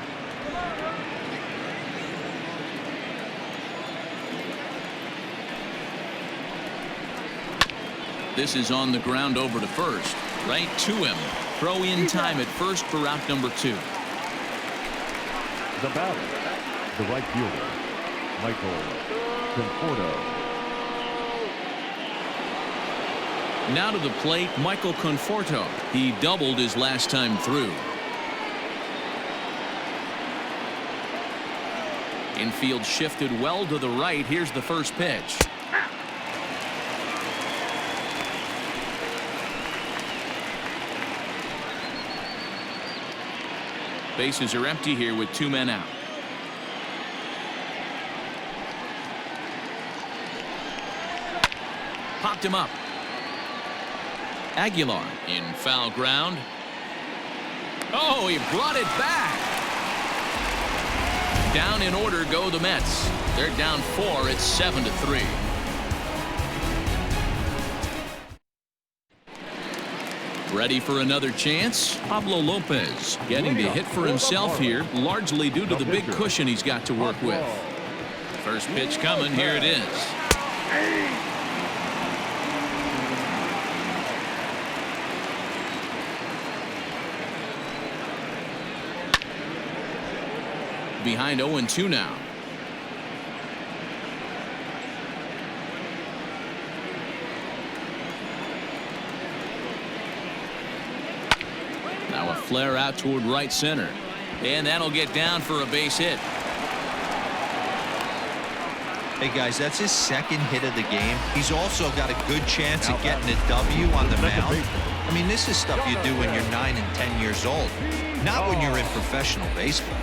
This is on the ground over to first. Right to him. Throw in time at first for out number 2. The batter, the right fielder, Michael Conforto. Now to the plate, Michael Conforto. He doubled his last time through. Infield shifted well to the right. Here's the first pitch. Bases are empty here with 2 men out. Popped him up. Aguilar in foul ground. Oh, he brought it back. Down in order go the Mets. They're down 4. It's 7-3. Ready for another chance? Pablo Lopez getting to hit for himself here, largely due to the big cushion he's got to work with. First pitch coming. Here it is. Behind 0-2 now. Now a flare out toward right center. And that'll get down for a base hit. Hey, guys, that's his second hit of the game. He's also got a good chance of getting a W on the mound. I mean, this is stuff you do when you're 9 and 10 years old, not when you're in professional baseball.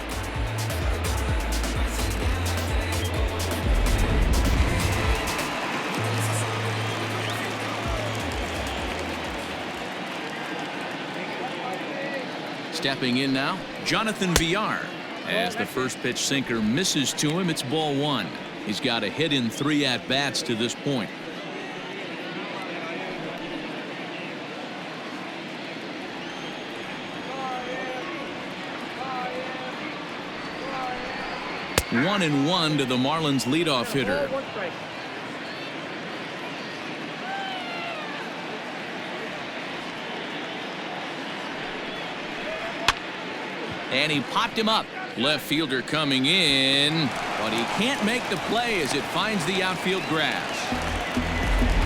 Stepping in now, Jonathan Villar. As the first pitch sinker misses to him, it's ball 1. He's got a hit in 3 at-bats to this point. One and one to the Marlins leadoff hitter. And he popped him up. Left fielder coming in, but he can't make the play as it finds the outfield grass.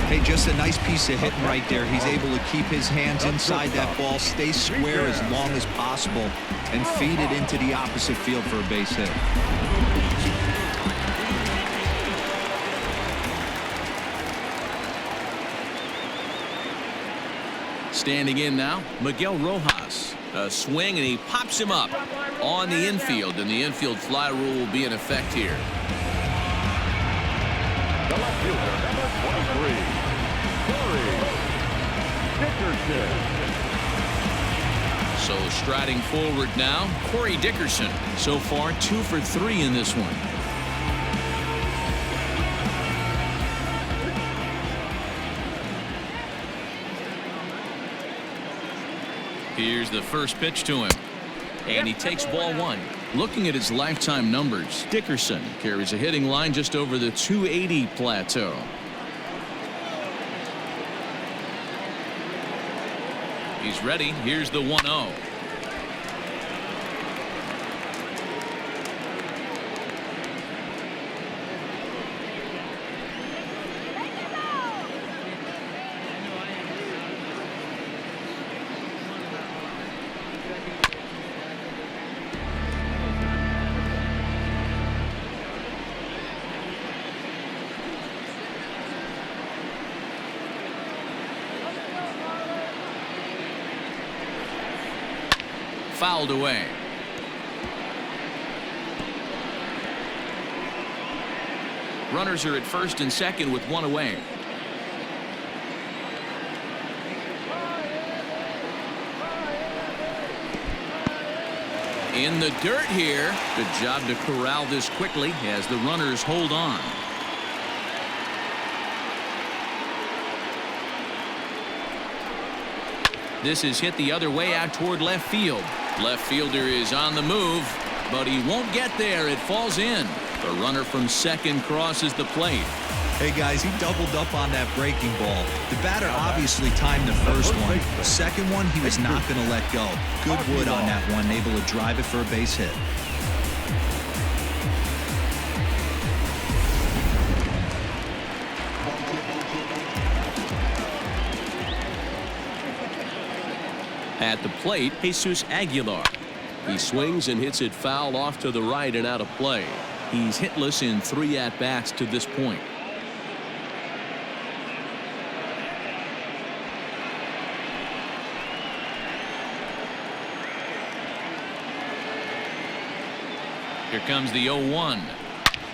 Hey, just a nice piece of hitting right there. He's able to keep his hands inside that ball, stay square as long as possible, and feed it into the opposite field for a base hit. Standing in now, Miguel Rojas. A swing, and he pops him up on the infield, and the infield fly rule will be in effect here. The left fielder, number 23, Dickerson. So striding forward now, Corey Dickerson. So far, 2 for 3 in this one. Here's the first pitch to him, and he takes ball 1. Looking at his lifetime numbers, Dickerson carries a hitting line just over the 280 plateau. He's ready. Here's the 1-0. Fouled away. Runners are at first and second with 1 away. In the dirt here. Good job to corral this quickly as the runners hold on. This is hit the other way out toward left field. Left fielder is on the move, but he won't get there. It falls in. The runner from second crosses the plate. Hey, guys, he doubled up on that breaking ball. The batter obviously timed the first one. The second one, he was not going to let go. Good wood on that one, able to drive it for a base hit. At the plate, Jesus Aguilar. He swings and hits it foul off to the right and out of play. He's hitless in 3 at-bats to this point. Here comes the 0-1.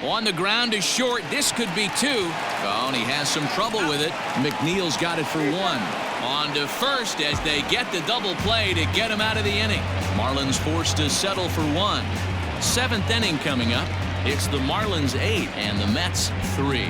On the ground is short. This could be 2. Oh, and he has some trouble with it. McNeil's got it for 1. On to first as they get the double play to get him out of the inning. Marlins forced to settle for 1. 7th inning coming up. It's the Marlins 8 and the Mets 3.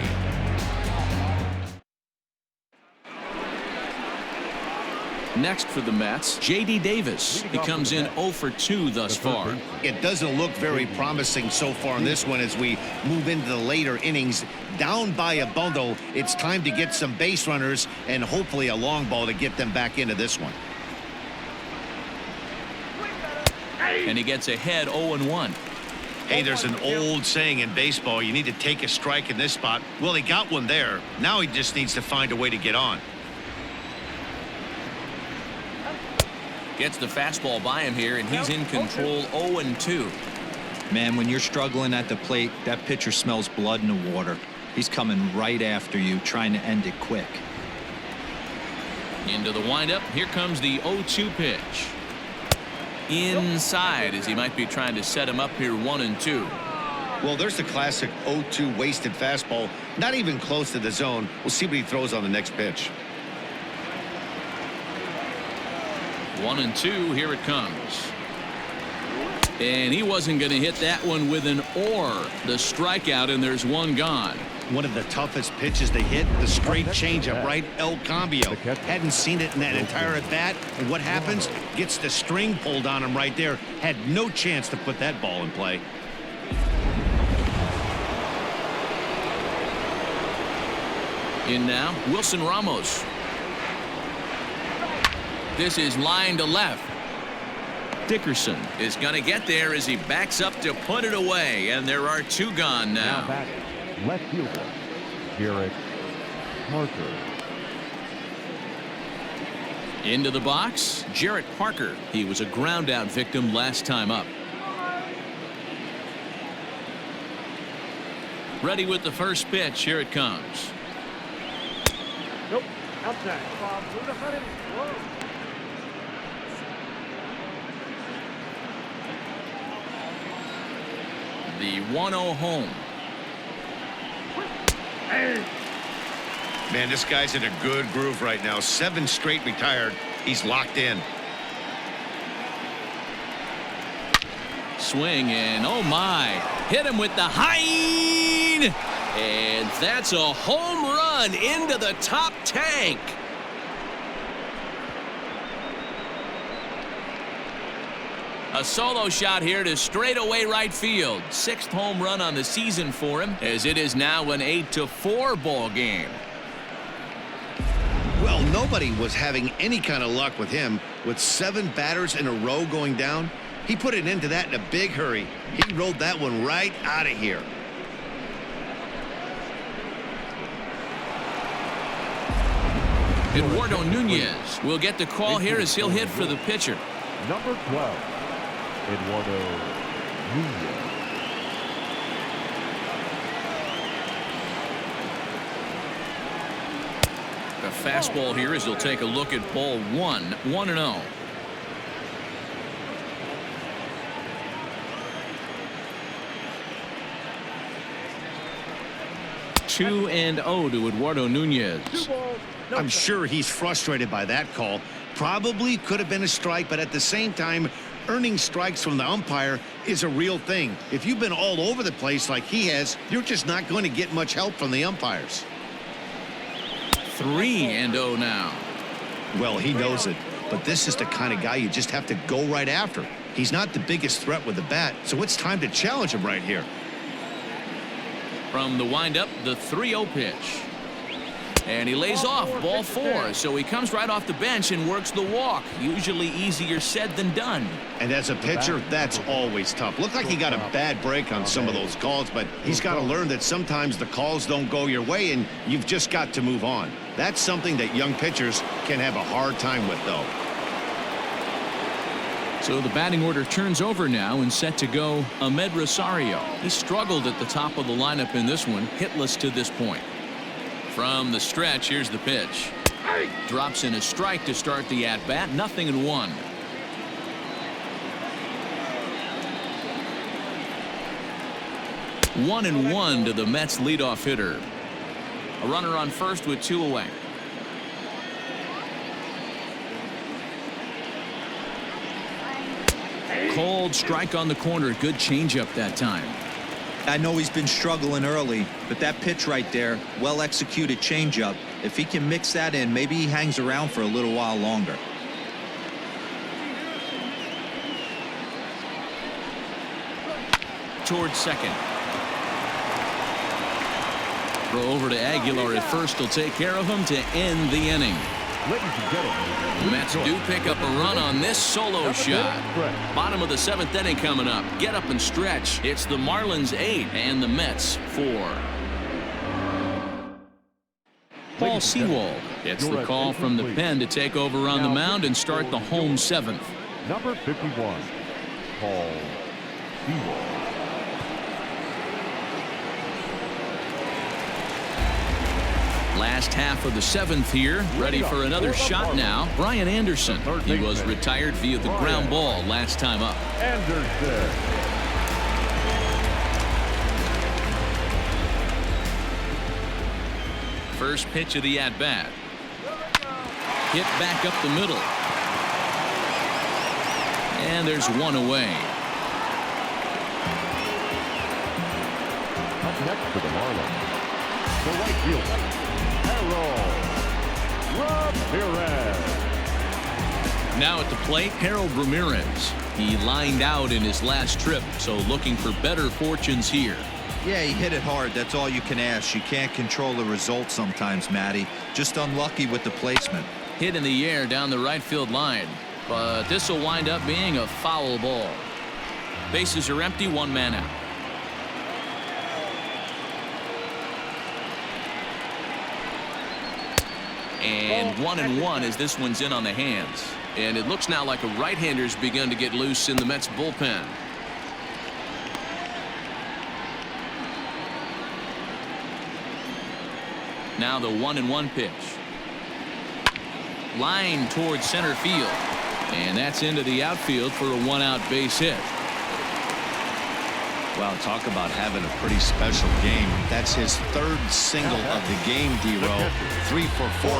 Next for the Mets, J.D. Davis. He comes in 0 for 2 thus far. It doesn't look very promising so far in this one as we move into the later innings. Down by a bundle, it's time to get some base runners and hopefully a long ball to get them back into this one. And he gets ahead 0-1. Hey, there's an old saying in baseball, you need to take a strike in this spot. Well, he got one there. Now he just needs to find a way to get on. Gets the fastball by him here, and he's in control 0-2. Man, when you're struggling at the plate, that pitcher smells blood in the water. He's coming right after you, trying to end it quick. Into the windup. Here comes the 0-2 pitch. Inside, as he might be trying to set him up here 1-2. Well, there's the classic 0-2 wasted fastball. Not even close to the zone. We'll see what he throws on the next pitch. 1-2. Here it comes. And he wasn't going to hit that one with an or. The strikeout, and there's one gone. One of the toughest pitches they hit, the straight changeup, right? El Cambio. Hadn't seen it in that entire at bat. And what happens? Gets the string pulled on him right there. Had no chance to put that ball in play. In now, Wilson Ramos. This is line to left. Dickerson is going to get there as he backs up to put it away, and there are two gone now. Batting, left fielder, Garrett Parker. Into the box, Jarrett Parker. He was a ground out victim last time up. Ready with the first pitch. Here it comes. Nope. Outside. The 1-0 home. Man, this guy's in a good groove right now. 7 straight retired. He's locked in. Swing, and oh my, hit him with the high, and that's a home run into the top tank. A solo shot here to straightaway right field. 6th home run on the season for him, as it is now an 8-4 ball game. Well, nobody was having any kind of luck with him. With 7 batters in a row going down, he put it into that in a big hurry. He rolled that one right out of here. Eduardo Nunez will get the call here as he'll hit for the pitcher. Number 12, Eduardo Nunez. The fastball here as he'll take a look at ball 1, 1-0. Two and 0 to Eduardo Nunez. I'm sure he's frustrated by that call. Probably could have been a strike, but at the same time, earning strikes from the umpire is a real thing. If you've been all over the place like he has, you're just not going to get much help from the umpires. 3 and 0 now. Well, he knows it, but this is the kind of guy you just have to go right after. He's not the biggest threat with the bat, so it's time to challenge him right here. From the windup, the 3-0 pitch. And he lays off ball 4, so he comes right off the bench and works the walk. Usually easier said than done. And as a pitcher, that's always tough. Looked like he got a bad break on some of those calls, but he's got to learn that sometimes the calls don't go your way, and you've just got to move on. That's something that young pitchers can have a hard time with, though. So the batting order turns over now and set to go Ahmed Rosario. He struggled at the top of the lineup in this one, hitless to this point. From the stretch, here's the pitch. Drops in a strike to start the at-bat, 0-1. One and 1 to the Mets leadoff hitter. A runner on first with 2 away. Cold strike on the corner. Good changeup that time. I know he's been struggling early, but that pitch right there, well-executed changeup, if he can mix that in, maybe he hangs around for a little while longer. Towards second. Throw over to Aguilar at first. Will take care of him to end the inning. Ladies and gentlemen, Mets do pick up a run on this solo shot. Bottom of the 7th inning coming up. Get up and stretch. It's the Marlins 8 and the Mets 4. Paul Sewald gets the call from the pen to take over on the mound and start the home 7th. Number 51, Paul Sewald. Last half of the 7th here. Ready for another shot now. Brian Anderson. He was retired via the ground ball last time up. Anderson. First pitch of the at-bat. Hit back up the middle. And there's one away. Up next for the Marlins, the right fielder, Harold Ramirez. Now at the plate, Harold Ramirez. He lined out in his last trip, so looking for better fortunes here. Yeah, he hit it hard. That's all you can ask. You can't control the result sometimes, Matty. Just unlucky with the placement. Hit in the air down the right field line, but this will wind up being a foul ball. Bases are empty, one man out. And 1-1 as this one's in on the hands. And it looks now like a right-hander's begun to get loose in the Mets bullpen. Now the 1-1 pitch. Line towards center field. And that's into the outfield for a one-out base hit. Well, talk about having a pretty special game. That's his 3rd single of the game, D-Row. 3 for 4.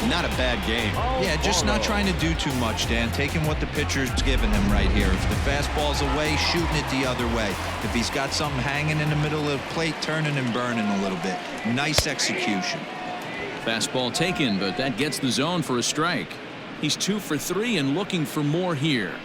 Not a bad game. Yeah, just not trying to do too much, Dan. Taking what the pitcher's giving him right here. If the fastball's away, shooting it the other way. If he's got something hanging in the middle of the plate, turning and burning a little bit. Nice execution. Fastball taken, but that gets the zone for a strike. He's 2 for 3 and looking for more here.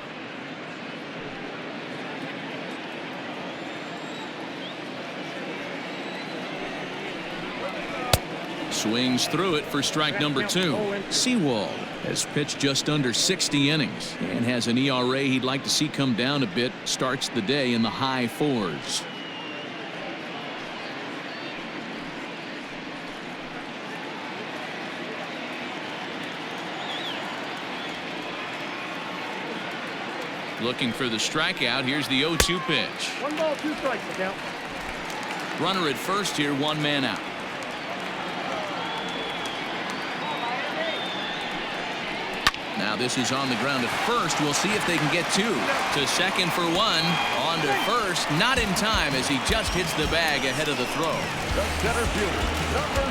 Swings through it for strike number 2. Sewald has pitched just under 60 innings and has an ERA he'd like to see come down a bit. Starts the day in the high 4s. Looking for the strikeout. Here's the 0-2 pitch. 1 ball, 2 strikes, the count. Runner at first here, one man out. Now this is on the ground at first. We'll see if they can get 2. To second for 1. On to first. Not in time as he just hits the bag ahead of the throw. The center fielder, number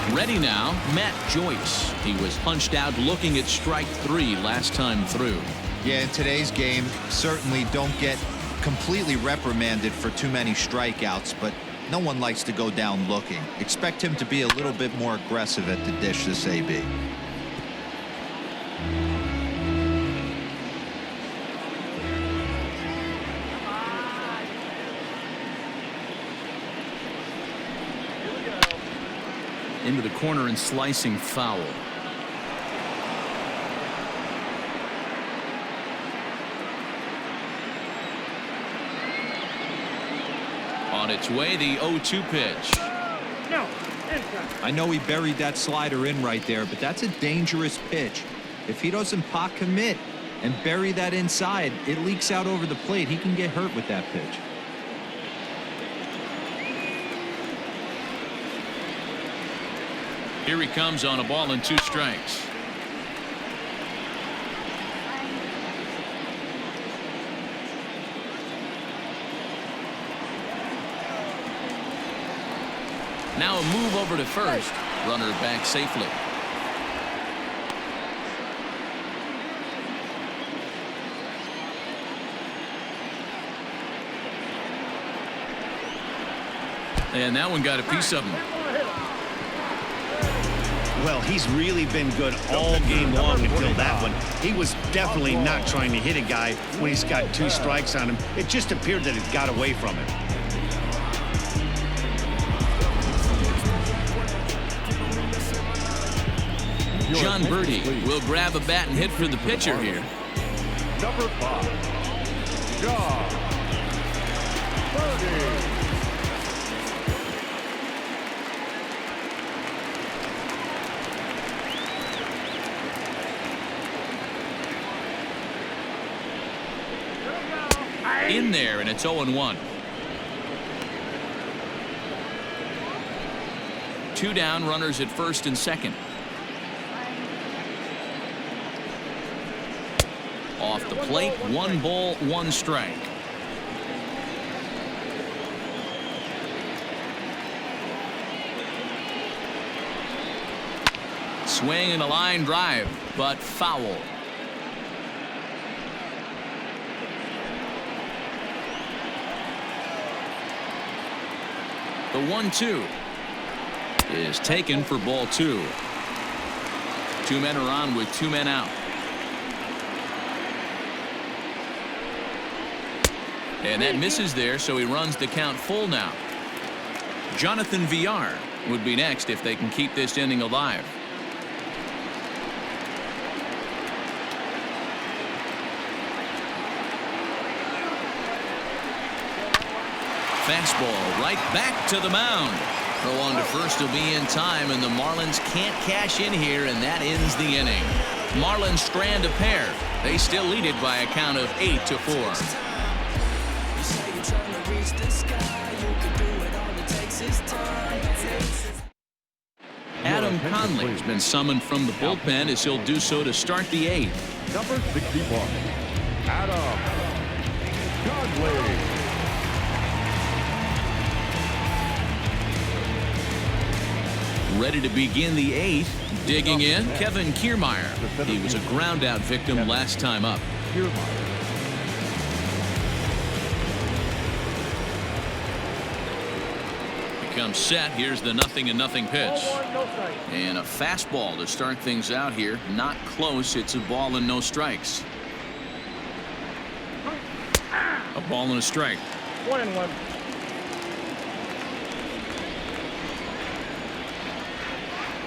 7. Ready now, Matt Joyce. He was punched out looking at strike 3 last time through. Yeah, in today's game, certainly don't get completely reprimanded for too many strikeouts, but no one likes to go down looking. Expect him to be a little bit more aggressive at the dish this AB. Into the corner and slicing foul. On its way, the 0-2 pitch. No, inside. I know he buried that slider in right there, but that's a dangerous pitch. If he doesn't pot commit and bury that inside, it leaks out over the plate. He can get hurt with that pitch. Here he comes on a ball and 2 strikes. Now a move over to first. Runner back safely. And that one got a piece of him. Well, he's really been good all game long until that one. He was definitely not trying to hit a guy when he's got 2 strikes on him. It just appeared that it got away from him. John Birdie will grab a bat and hit for the pitcher here. Number 5, John Birdie. In there, and it's 0-1. 2 down, runners at first and second. Off the plate, 1 ball, 1 strike. Swing and a line drive, but foul. The 1-2 is taken for ball 2. 2 men are on with 2 men out. And that misses there, so he runs the count full now. Jonathan Villar would be next if they can keep this inning alive. Fastball right back to the mound. Throw on to first will be in time, and the Marlins can't cash in here, and that ends the inning. Marlins strand a pair. They still lead it by a count of 8-4. Adam Conley has been summoned from the bullpen as he'll do so to start the 8th. Number 61, Adam Conley. Ready to begin the 8th. Digging in, Kevin Kiermaier. He was a ground-out victim last time up. Becomes set. Here's the 0-0 pitch. And a fastball to start things out here. Not close. It's a ball and no strikes. A ball and a strike. 1-1.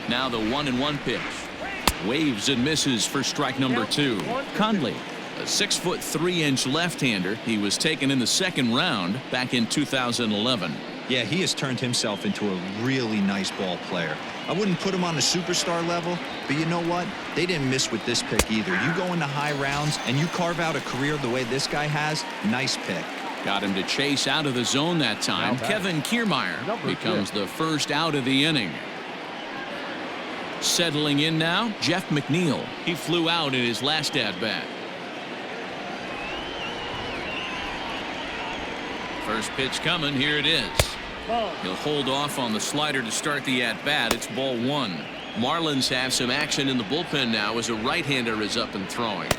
Now the 1-1 pitch. Waves and misses for strike number 2. Conley, a 6'3" left-hander. He was taken in the 2nd round back in 2011. Yeah, he has turned himself into a really nice ball player. I wouldn't put him on the superstar level, but you know what? They didn't miss with this pick either. You go into high rounds and you carve out a career the way this guy has, nice pick. Got him to chase out of the zone that time. Kevin Kiermaier becomes the first out of the inning. Settling in now, Jeff McNeil. He flew out in his last at-bat. First pitch coming. Here it is. He'll hold off on the slider to start the at-bat. It's ball 1. Marlins have some action in the bullpen now as a right-hander is up and throwing.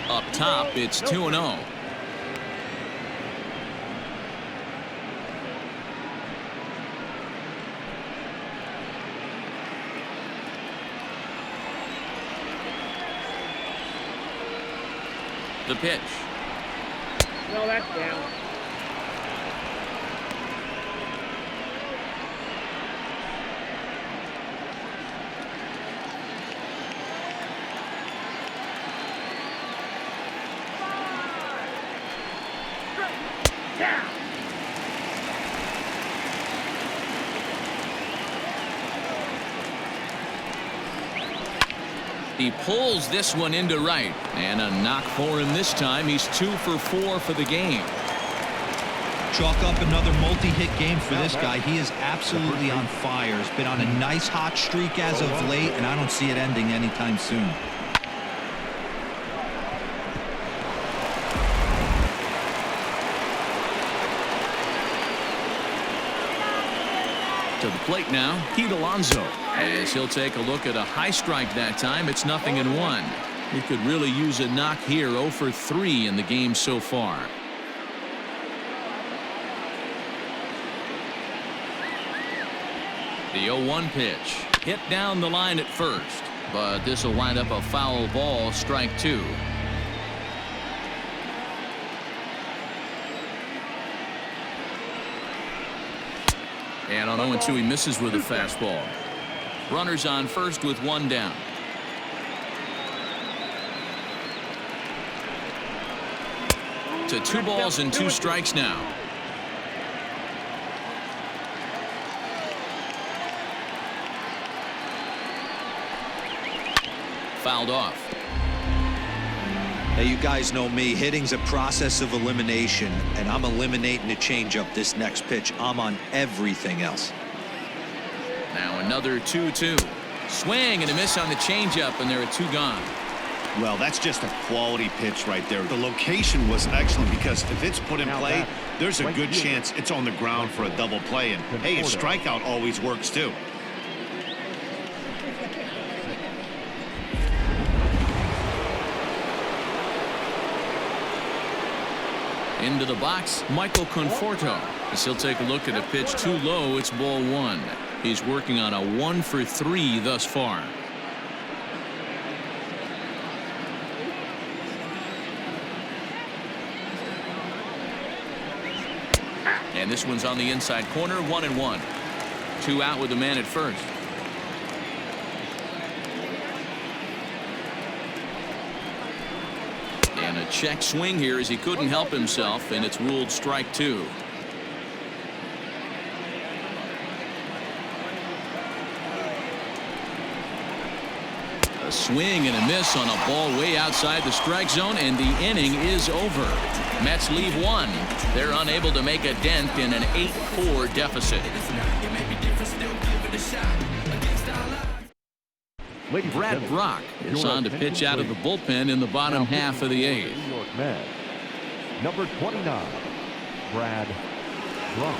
Up top, it's 2-0. The pitch. No, that's down. Yeah. He pulls this one into right, and a knock for him this time. He's 2 for 4 for the game. Chalk up another multi-hit game for this guy. He is absolutely on fire. He's been on a nice hot streak as of late, and I don't see it ending anytime soon. To the plate now, Pete Alonso. As he'll take a look at a high strike that time. It's 0-1. He could really use a knock here. 0 for 3 in the game so far. The 0-1 pitch. Hit down the line at first, but this will wind up a foul ball. Strike 2. And on 0-2, he misses with a fastball. Runners on first with 1 down. To 2 balls and 2 strikes now. fouled off. Hey, you guys know me. Hitting's a process of elimination, and I'm eliminating the changeup this next pitch. I'm on everything else. Now another 2-2. Swing and a miss on the changeup, and there are 2 gone. Well, that's just a quality pitch right there. The location was excellent because if it's put in play, there's a good chance it's on the ground for a double play. And hey, a strikeout always works too. Into the box, Michael Conforto. As he'll take a look at a pitch too low, it's ball 1. He's working on a 1 for 3 thus far. And this one's on the inside corner, 1-1. 2 out with the man at first. And a check swing here as he couldn't help himself, and it's ruled strike 2. A swing and a miss on a ball way outside the strike zone, and the inning is over. Mets leave 1. They're unable to make a dent in an 8-4 deficit. Brad Brock is on to pitch out of the bullpen in the bottom half of the 8th. New York Mets, number 29, Brad Brock.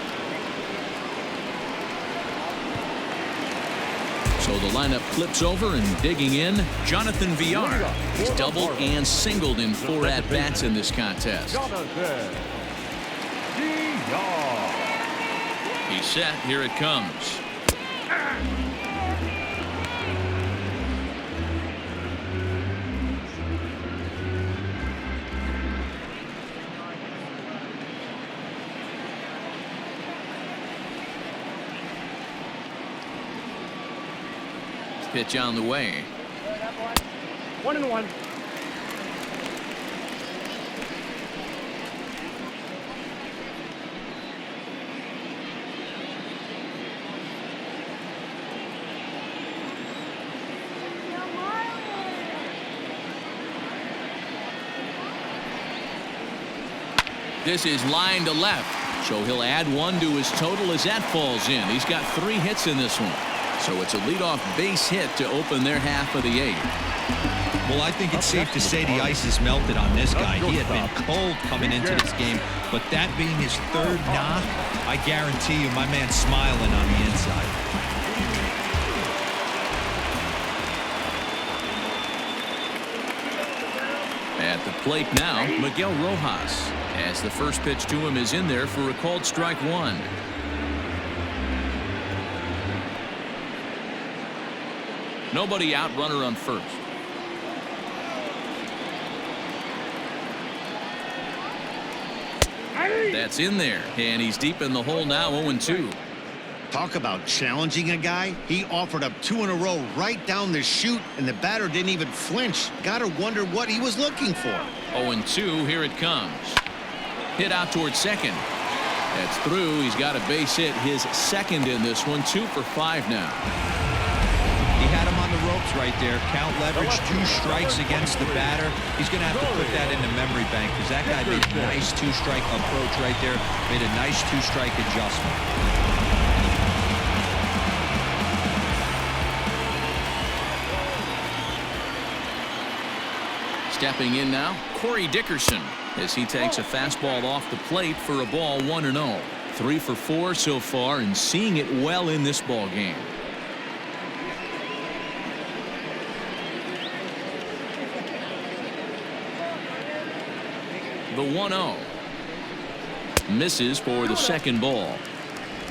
So the lineup flips over, and digging in, Jonathan Villar. He's doubled and singled in 4 at-bats in this contest. Jonathan Villar. He's set. Here it comes. Pitch on the way. 1-1. This is line to left, so he'll add 1 to his total as that falls in. He's got 3 hits in this one. So it's a leadoff base hit to open their half of the 8th. Well, I think it's safe to say the ice has melted on this guy. He had been cold coming into this game, but that being his 3rd knock, I guarantee you my man's smiling on the inside. At the plate now, Miguel Rojas, as the first pitch to him is in there for a called strike 1. Nobody out, runner on first. That's in there, and he's deep in the hole now, 0-2. Talk about challenging a guy. He offered up 2 in a row right down the chute, and the batter didn't even flinch. Gotta wonder what he was looking for. 0-2, here it comes. Hit out towards second. That's through. He's got a base hit, his 2nd in this one, 2 for 5 now. He had him on the ropes right there. Count leverage, 2 strikes against the batter. He's going to have to put that in the memory bank because that guy made a nice 2-strike approach right there. Made a nice 2-strike adjustment. Stepping in now, Corey Dickerson, as he takes a fastball off the plate for a ball, 1-0. 3 for 4 so far, and seeing it well in this ball game. The 1-0 misses for the 2nd ball.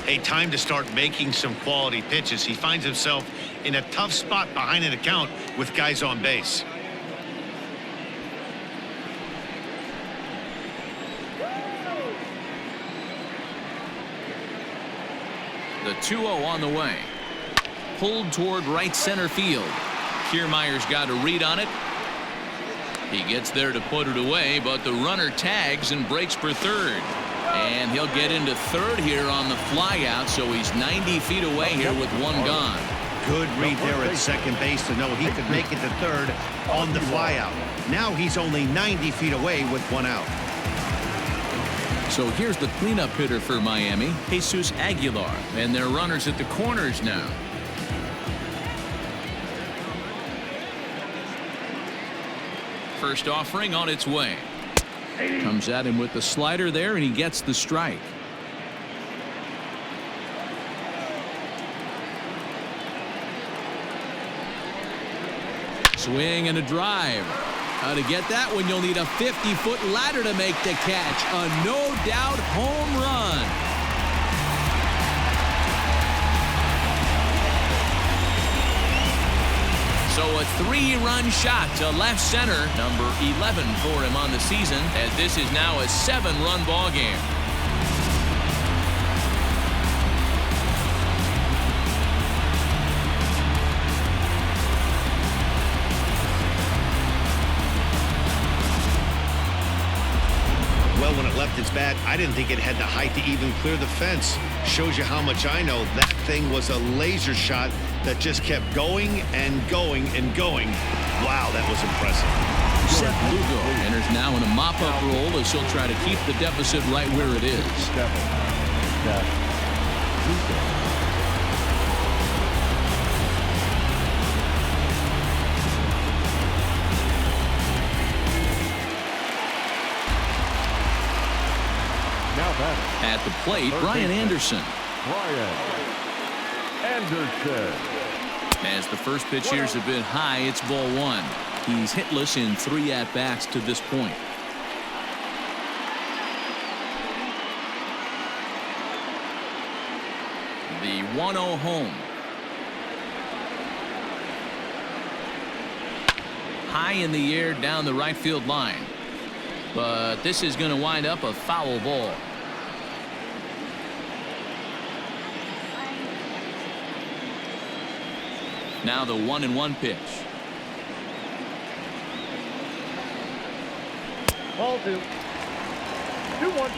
Hey, time to start making some quality pitches. He finds himself in a tough spot behind an account with guys on base. The 2-0 on the way. Pulled toward right center field. Kiermaier's got a read on it. He gets there to put it away, but the runner tags and breaks for 3rd. And he'll get into 3rd here on the flyout, so he's 90 feet away here with 1 gone. Good read there at second base to know he could make it to third on the flyout. Now he's only 90 feet away with one out. So here's the cleanup hitter for Miami, Jesus Aguilar, and their runners at the corners now. First offering on its way. Comes at him with the slider there, and he gets the strike. Swing and a drive. How to get that one? You'll need a 50-foot ladder to make the catch. A no-doubt home run. So a 3-run shot to left center, number 11 for him on the season, as this is now a 7-run ball game. Well, when it left its bat, I didn't think it had the height to even clear the fence. Shows you how much I know. That thing was a laser shot that just kept going and going and going. Wow, that was impressive. Seth Lugo enters now in a mop-up role as he'll try to keep the deficit right where it is. At the plate, Brian Anderson. As the first pitch here's a bit high, it's ball 1. He's hitless in 3 at-bats to this point. The 1-0 home. High in the air down the right field line. But this is going to wind up a foul ball. Now the 1-1 pitch. Ball 2. 2-1.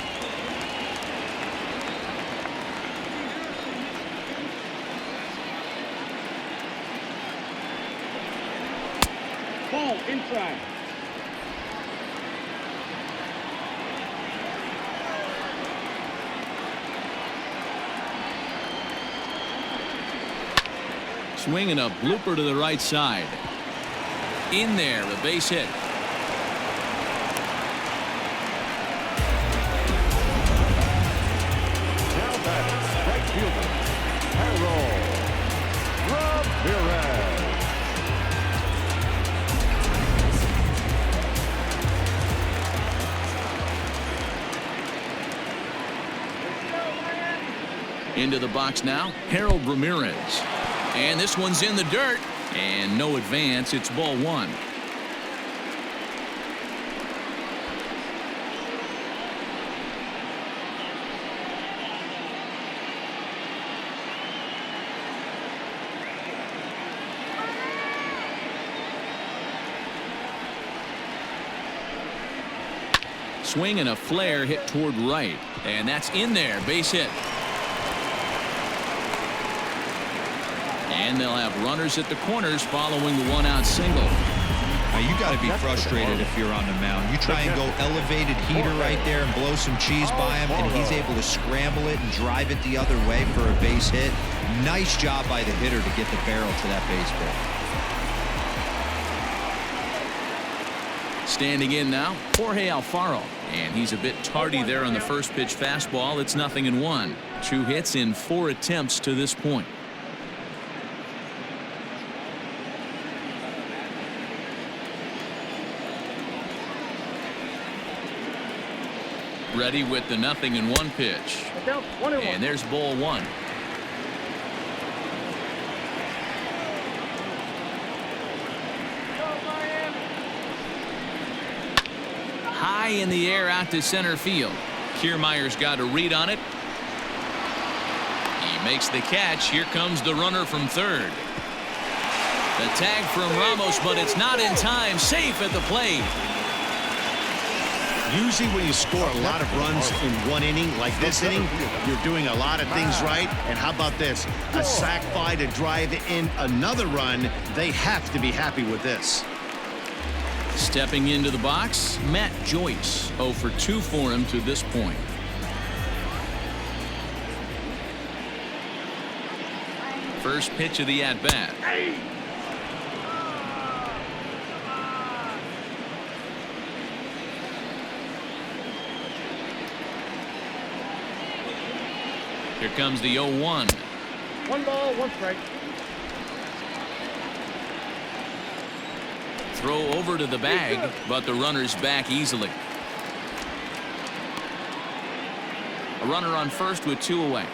Ball inside. Swinging a blooper to the right side. In there, a base hit. Now back, right fielder, Harold Ramirez. Into the box now, Harold Ramirez. And this one's in the dirt. And no advance. It's ball 1. Swing and a flare hit toward right. And that's in there. Base hit. And they'll have runners at the corners following the 1-out single. Now you got to be frustrated if you're on the mound. You try and go elevated heater right there and blow some cheese by him, and he's able to scramble it and drive it the other way for a base hit. Nice job by the hitter to get the barrel to that baseball. Standing in now, Jorge Alfaro. And he's a bit tardy there on the first pitch fastball. It's 0-1. 2 hits in 4 attempts to this point. Ready with the 0-1 pitch. And there's ball 1. High in the air out to center field. Kiermaier's got a read on it. He makes the catch. Here comes the runner from third. The tag from Ramos, but it's not in time. Safe at the plate. Usually when you score a lot of runs in one inning, like this inning, you're doing a lot of things right. And how about this? A sac fly to drive in another run. They have to be happy with this. Stepping into the box, Matt Joyce. 0 for 2 for him to this point. First pitch of the at-bat. Here comes the 0-1. 1 ball, 1 strike. Throw over to the bag, but the runner's back easily. A runner on first with 2 away.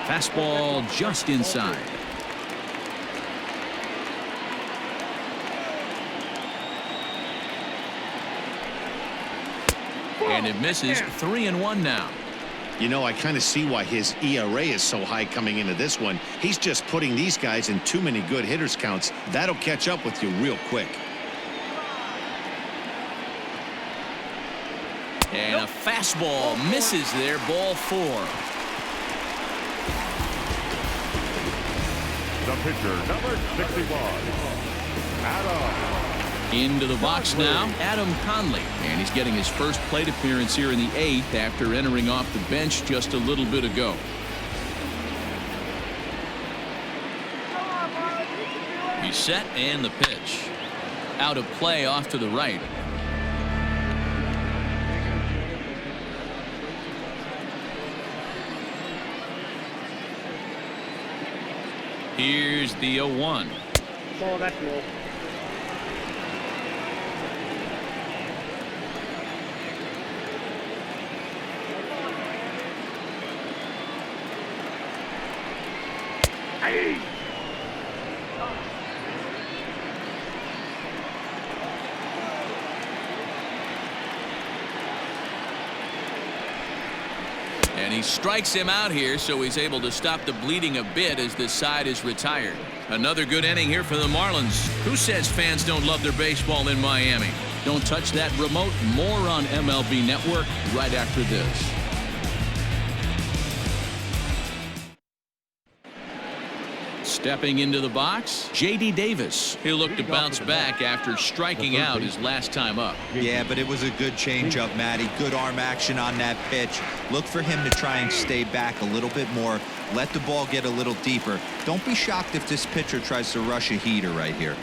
Fastball just inside. And it misses. 3-1 now. You know, I kind of see why his ERA is so high coming into this one. He's just putting these guys in too many good hitters counts. That'll catch up with you real quick. And a fastball misses there. Ball 4. The pitcher, number 61, Adam. Into the box now, Adam Conley. And he's getting his first plate appearance here in the 8th after entering off the bench just a little bit ago. He's set and the pitch. Out of play off to the right. Here's the 0-1. Oh, that's low. And he strikes him out here, so he's able to stop the bleeding a bit as this side is retired. Another good inning here for the Marlins. Who says fans don't love their baseball in Miami? Don't touch that remote. More on MLB Network right after this. Stepping into the box, J.D. Davis. He'll look to bounce back after striking out his last time up. Yeah, but it was a good changeup, Matty. Good arm action on that pitch. Look for him to try and stay back a little bit more. Let the ball get a little deeper. Don't be shocked if this pitcher tries to rush a heater right here.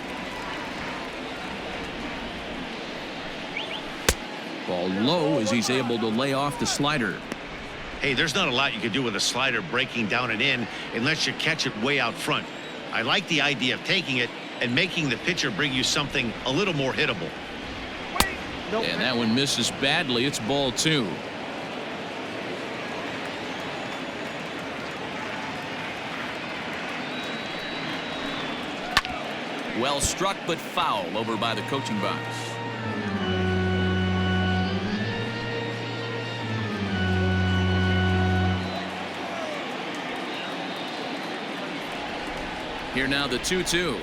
Ball low as he's able to lay off the slider. Hey, there's not a lot you can do with a slider breaking down and in unless you catch it way out front. I like the idea of taking it and making the pitcher bring you something a little more hittable. And that one misses badly. It's ball 2. Well struck, but foul over by the coaching box. Here now the 2-2.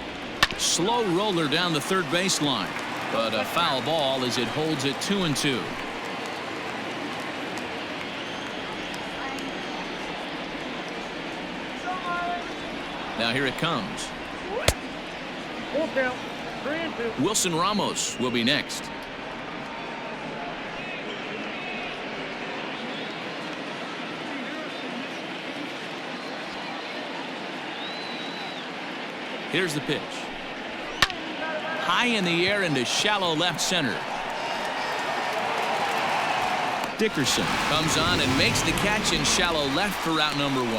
Slow roller down the third baseline, but a foul ball as it holds it 2-2. Now here it comes. Full count. 3-2. Wilson Ramos will be next. Here's the pitch. High in the air into shallow left center. Dickerson comes on and makes the catch in shallow left for out number 1.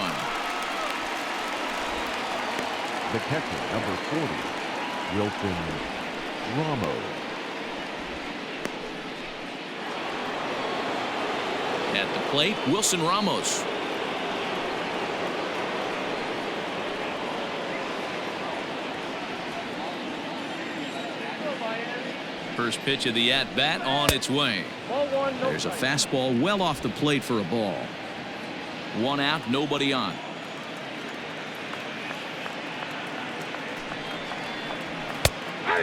The catcher, number 40, Wilson Ramos. At the plate, Wilson Ramos. First pitch of the at-bat on its way. Ball 1, no There's a strike. fastball well off the plate for a ball. 1 out, nobody on.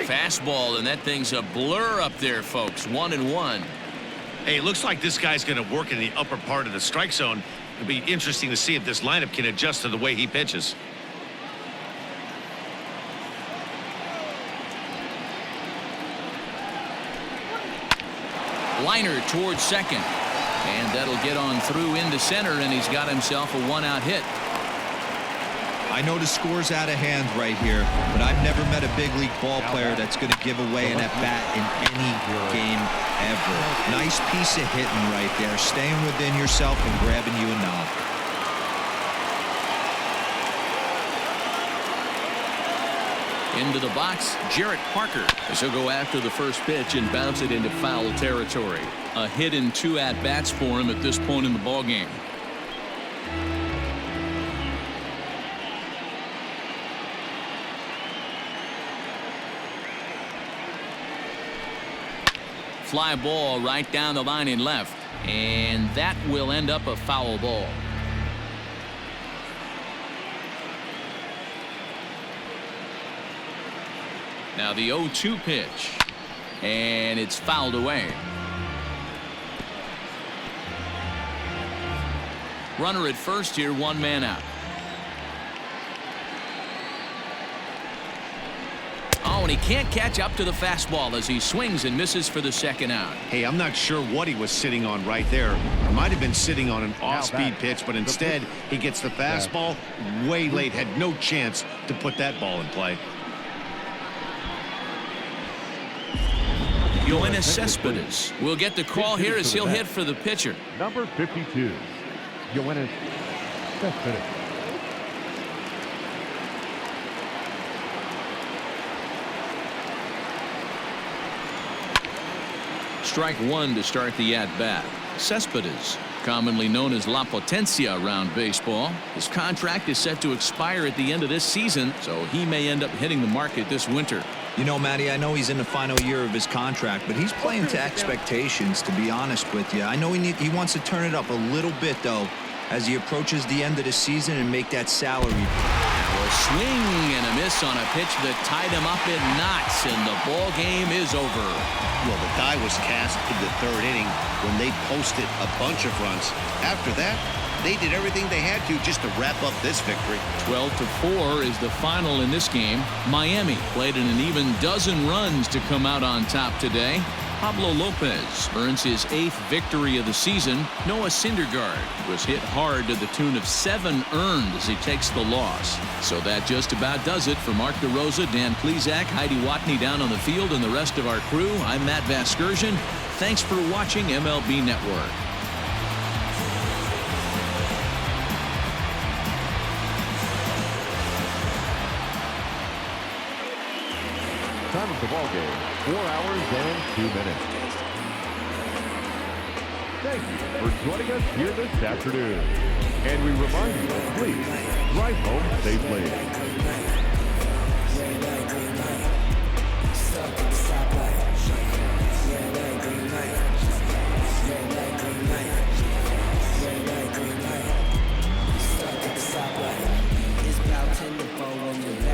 Fastball, and that thing's a blur up there, folks. 1-1. Hey, it looks like this guy's going to work in the upper part of the strike zone. It'll be interesting to see if this lineup can adjust to the way he pitches. Liner towards second. And that'll get on through into center, and he's got himself a 1-out hit. I know the score's out of hand right here, but I've never met a big league ball player that's going to give away an at-bat in any game ever. Nice piece of hitting right there, staying within yourself and grabbing you a knob. Into the box, Jarrett Parker. As he'll go after the first pitch and bounce it into foul territory. A hit and 2 at-bats for him at this point in the ballgame. Fly ball right down the line in left, and that will end up a foul ball. Now the 0-2 pitch, and it's fouled away. Runner at first here, 1 man out. Oh, and he can't catch up to the fastball as he swings and misses for the 2nd out. Hey, I'm not sure what he was sitting on right there. He might have been sitting on an off-speed pitch, but instead he gets the fastball way late. Had no chance to put that ball in play. Yoenis Cespedes will get the call here as he'll hit for the pitcher. Number 52, Yoenis Cespedes. Strike 1 to start the at-bat. Cespedes, commonly known as La Potencia around baseball. His contract is set to expire at the end of this season, so he may end up hitting the market this winter. You know, Matty, I know he's in the final year of his contract, but he's playing to expectations, to be honest with you. I know he wants to turn it up a little bit, though, as he approaches the end of the season and make that salary. A swing and a miss on a pitch that tied him up in knots, and the ball game is over. Well, the die was cast in the 3rd inning when they posted a bunch of runs. After that, they did everything they had to just to wrap up this victory. 12-4 is the final in this game. Miami played in an even dozen runs to come out on top today. Pablo Lopez earns his 8th victory of the season. Noah Syndergaard was hit hard to the tune of 7 earned as he takes the loss. So that just about does it for Mark DeRosa, Dan Plesac, Heidi Watney down on the field, and the rest of our crew. I'm Matt Vasgersian. Thanks for watching MLB Network. Time of the ball game, 4 hours and 2 minutes. Thank you for joining us here this afternoon. And we remind you to please drive home safely. It's about 10 to 4 when you're back.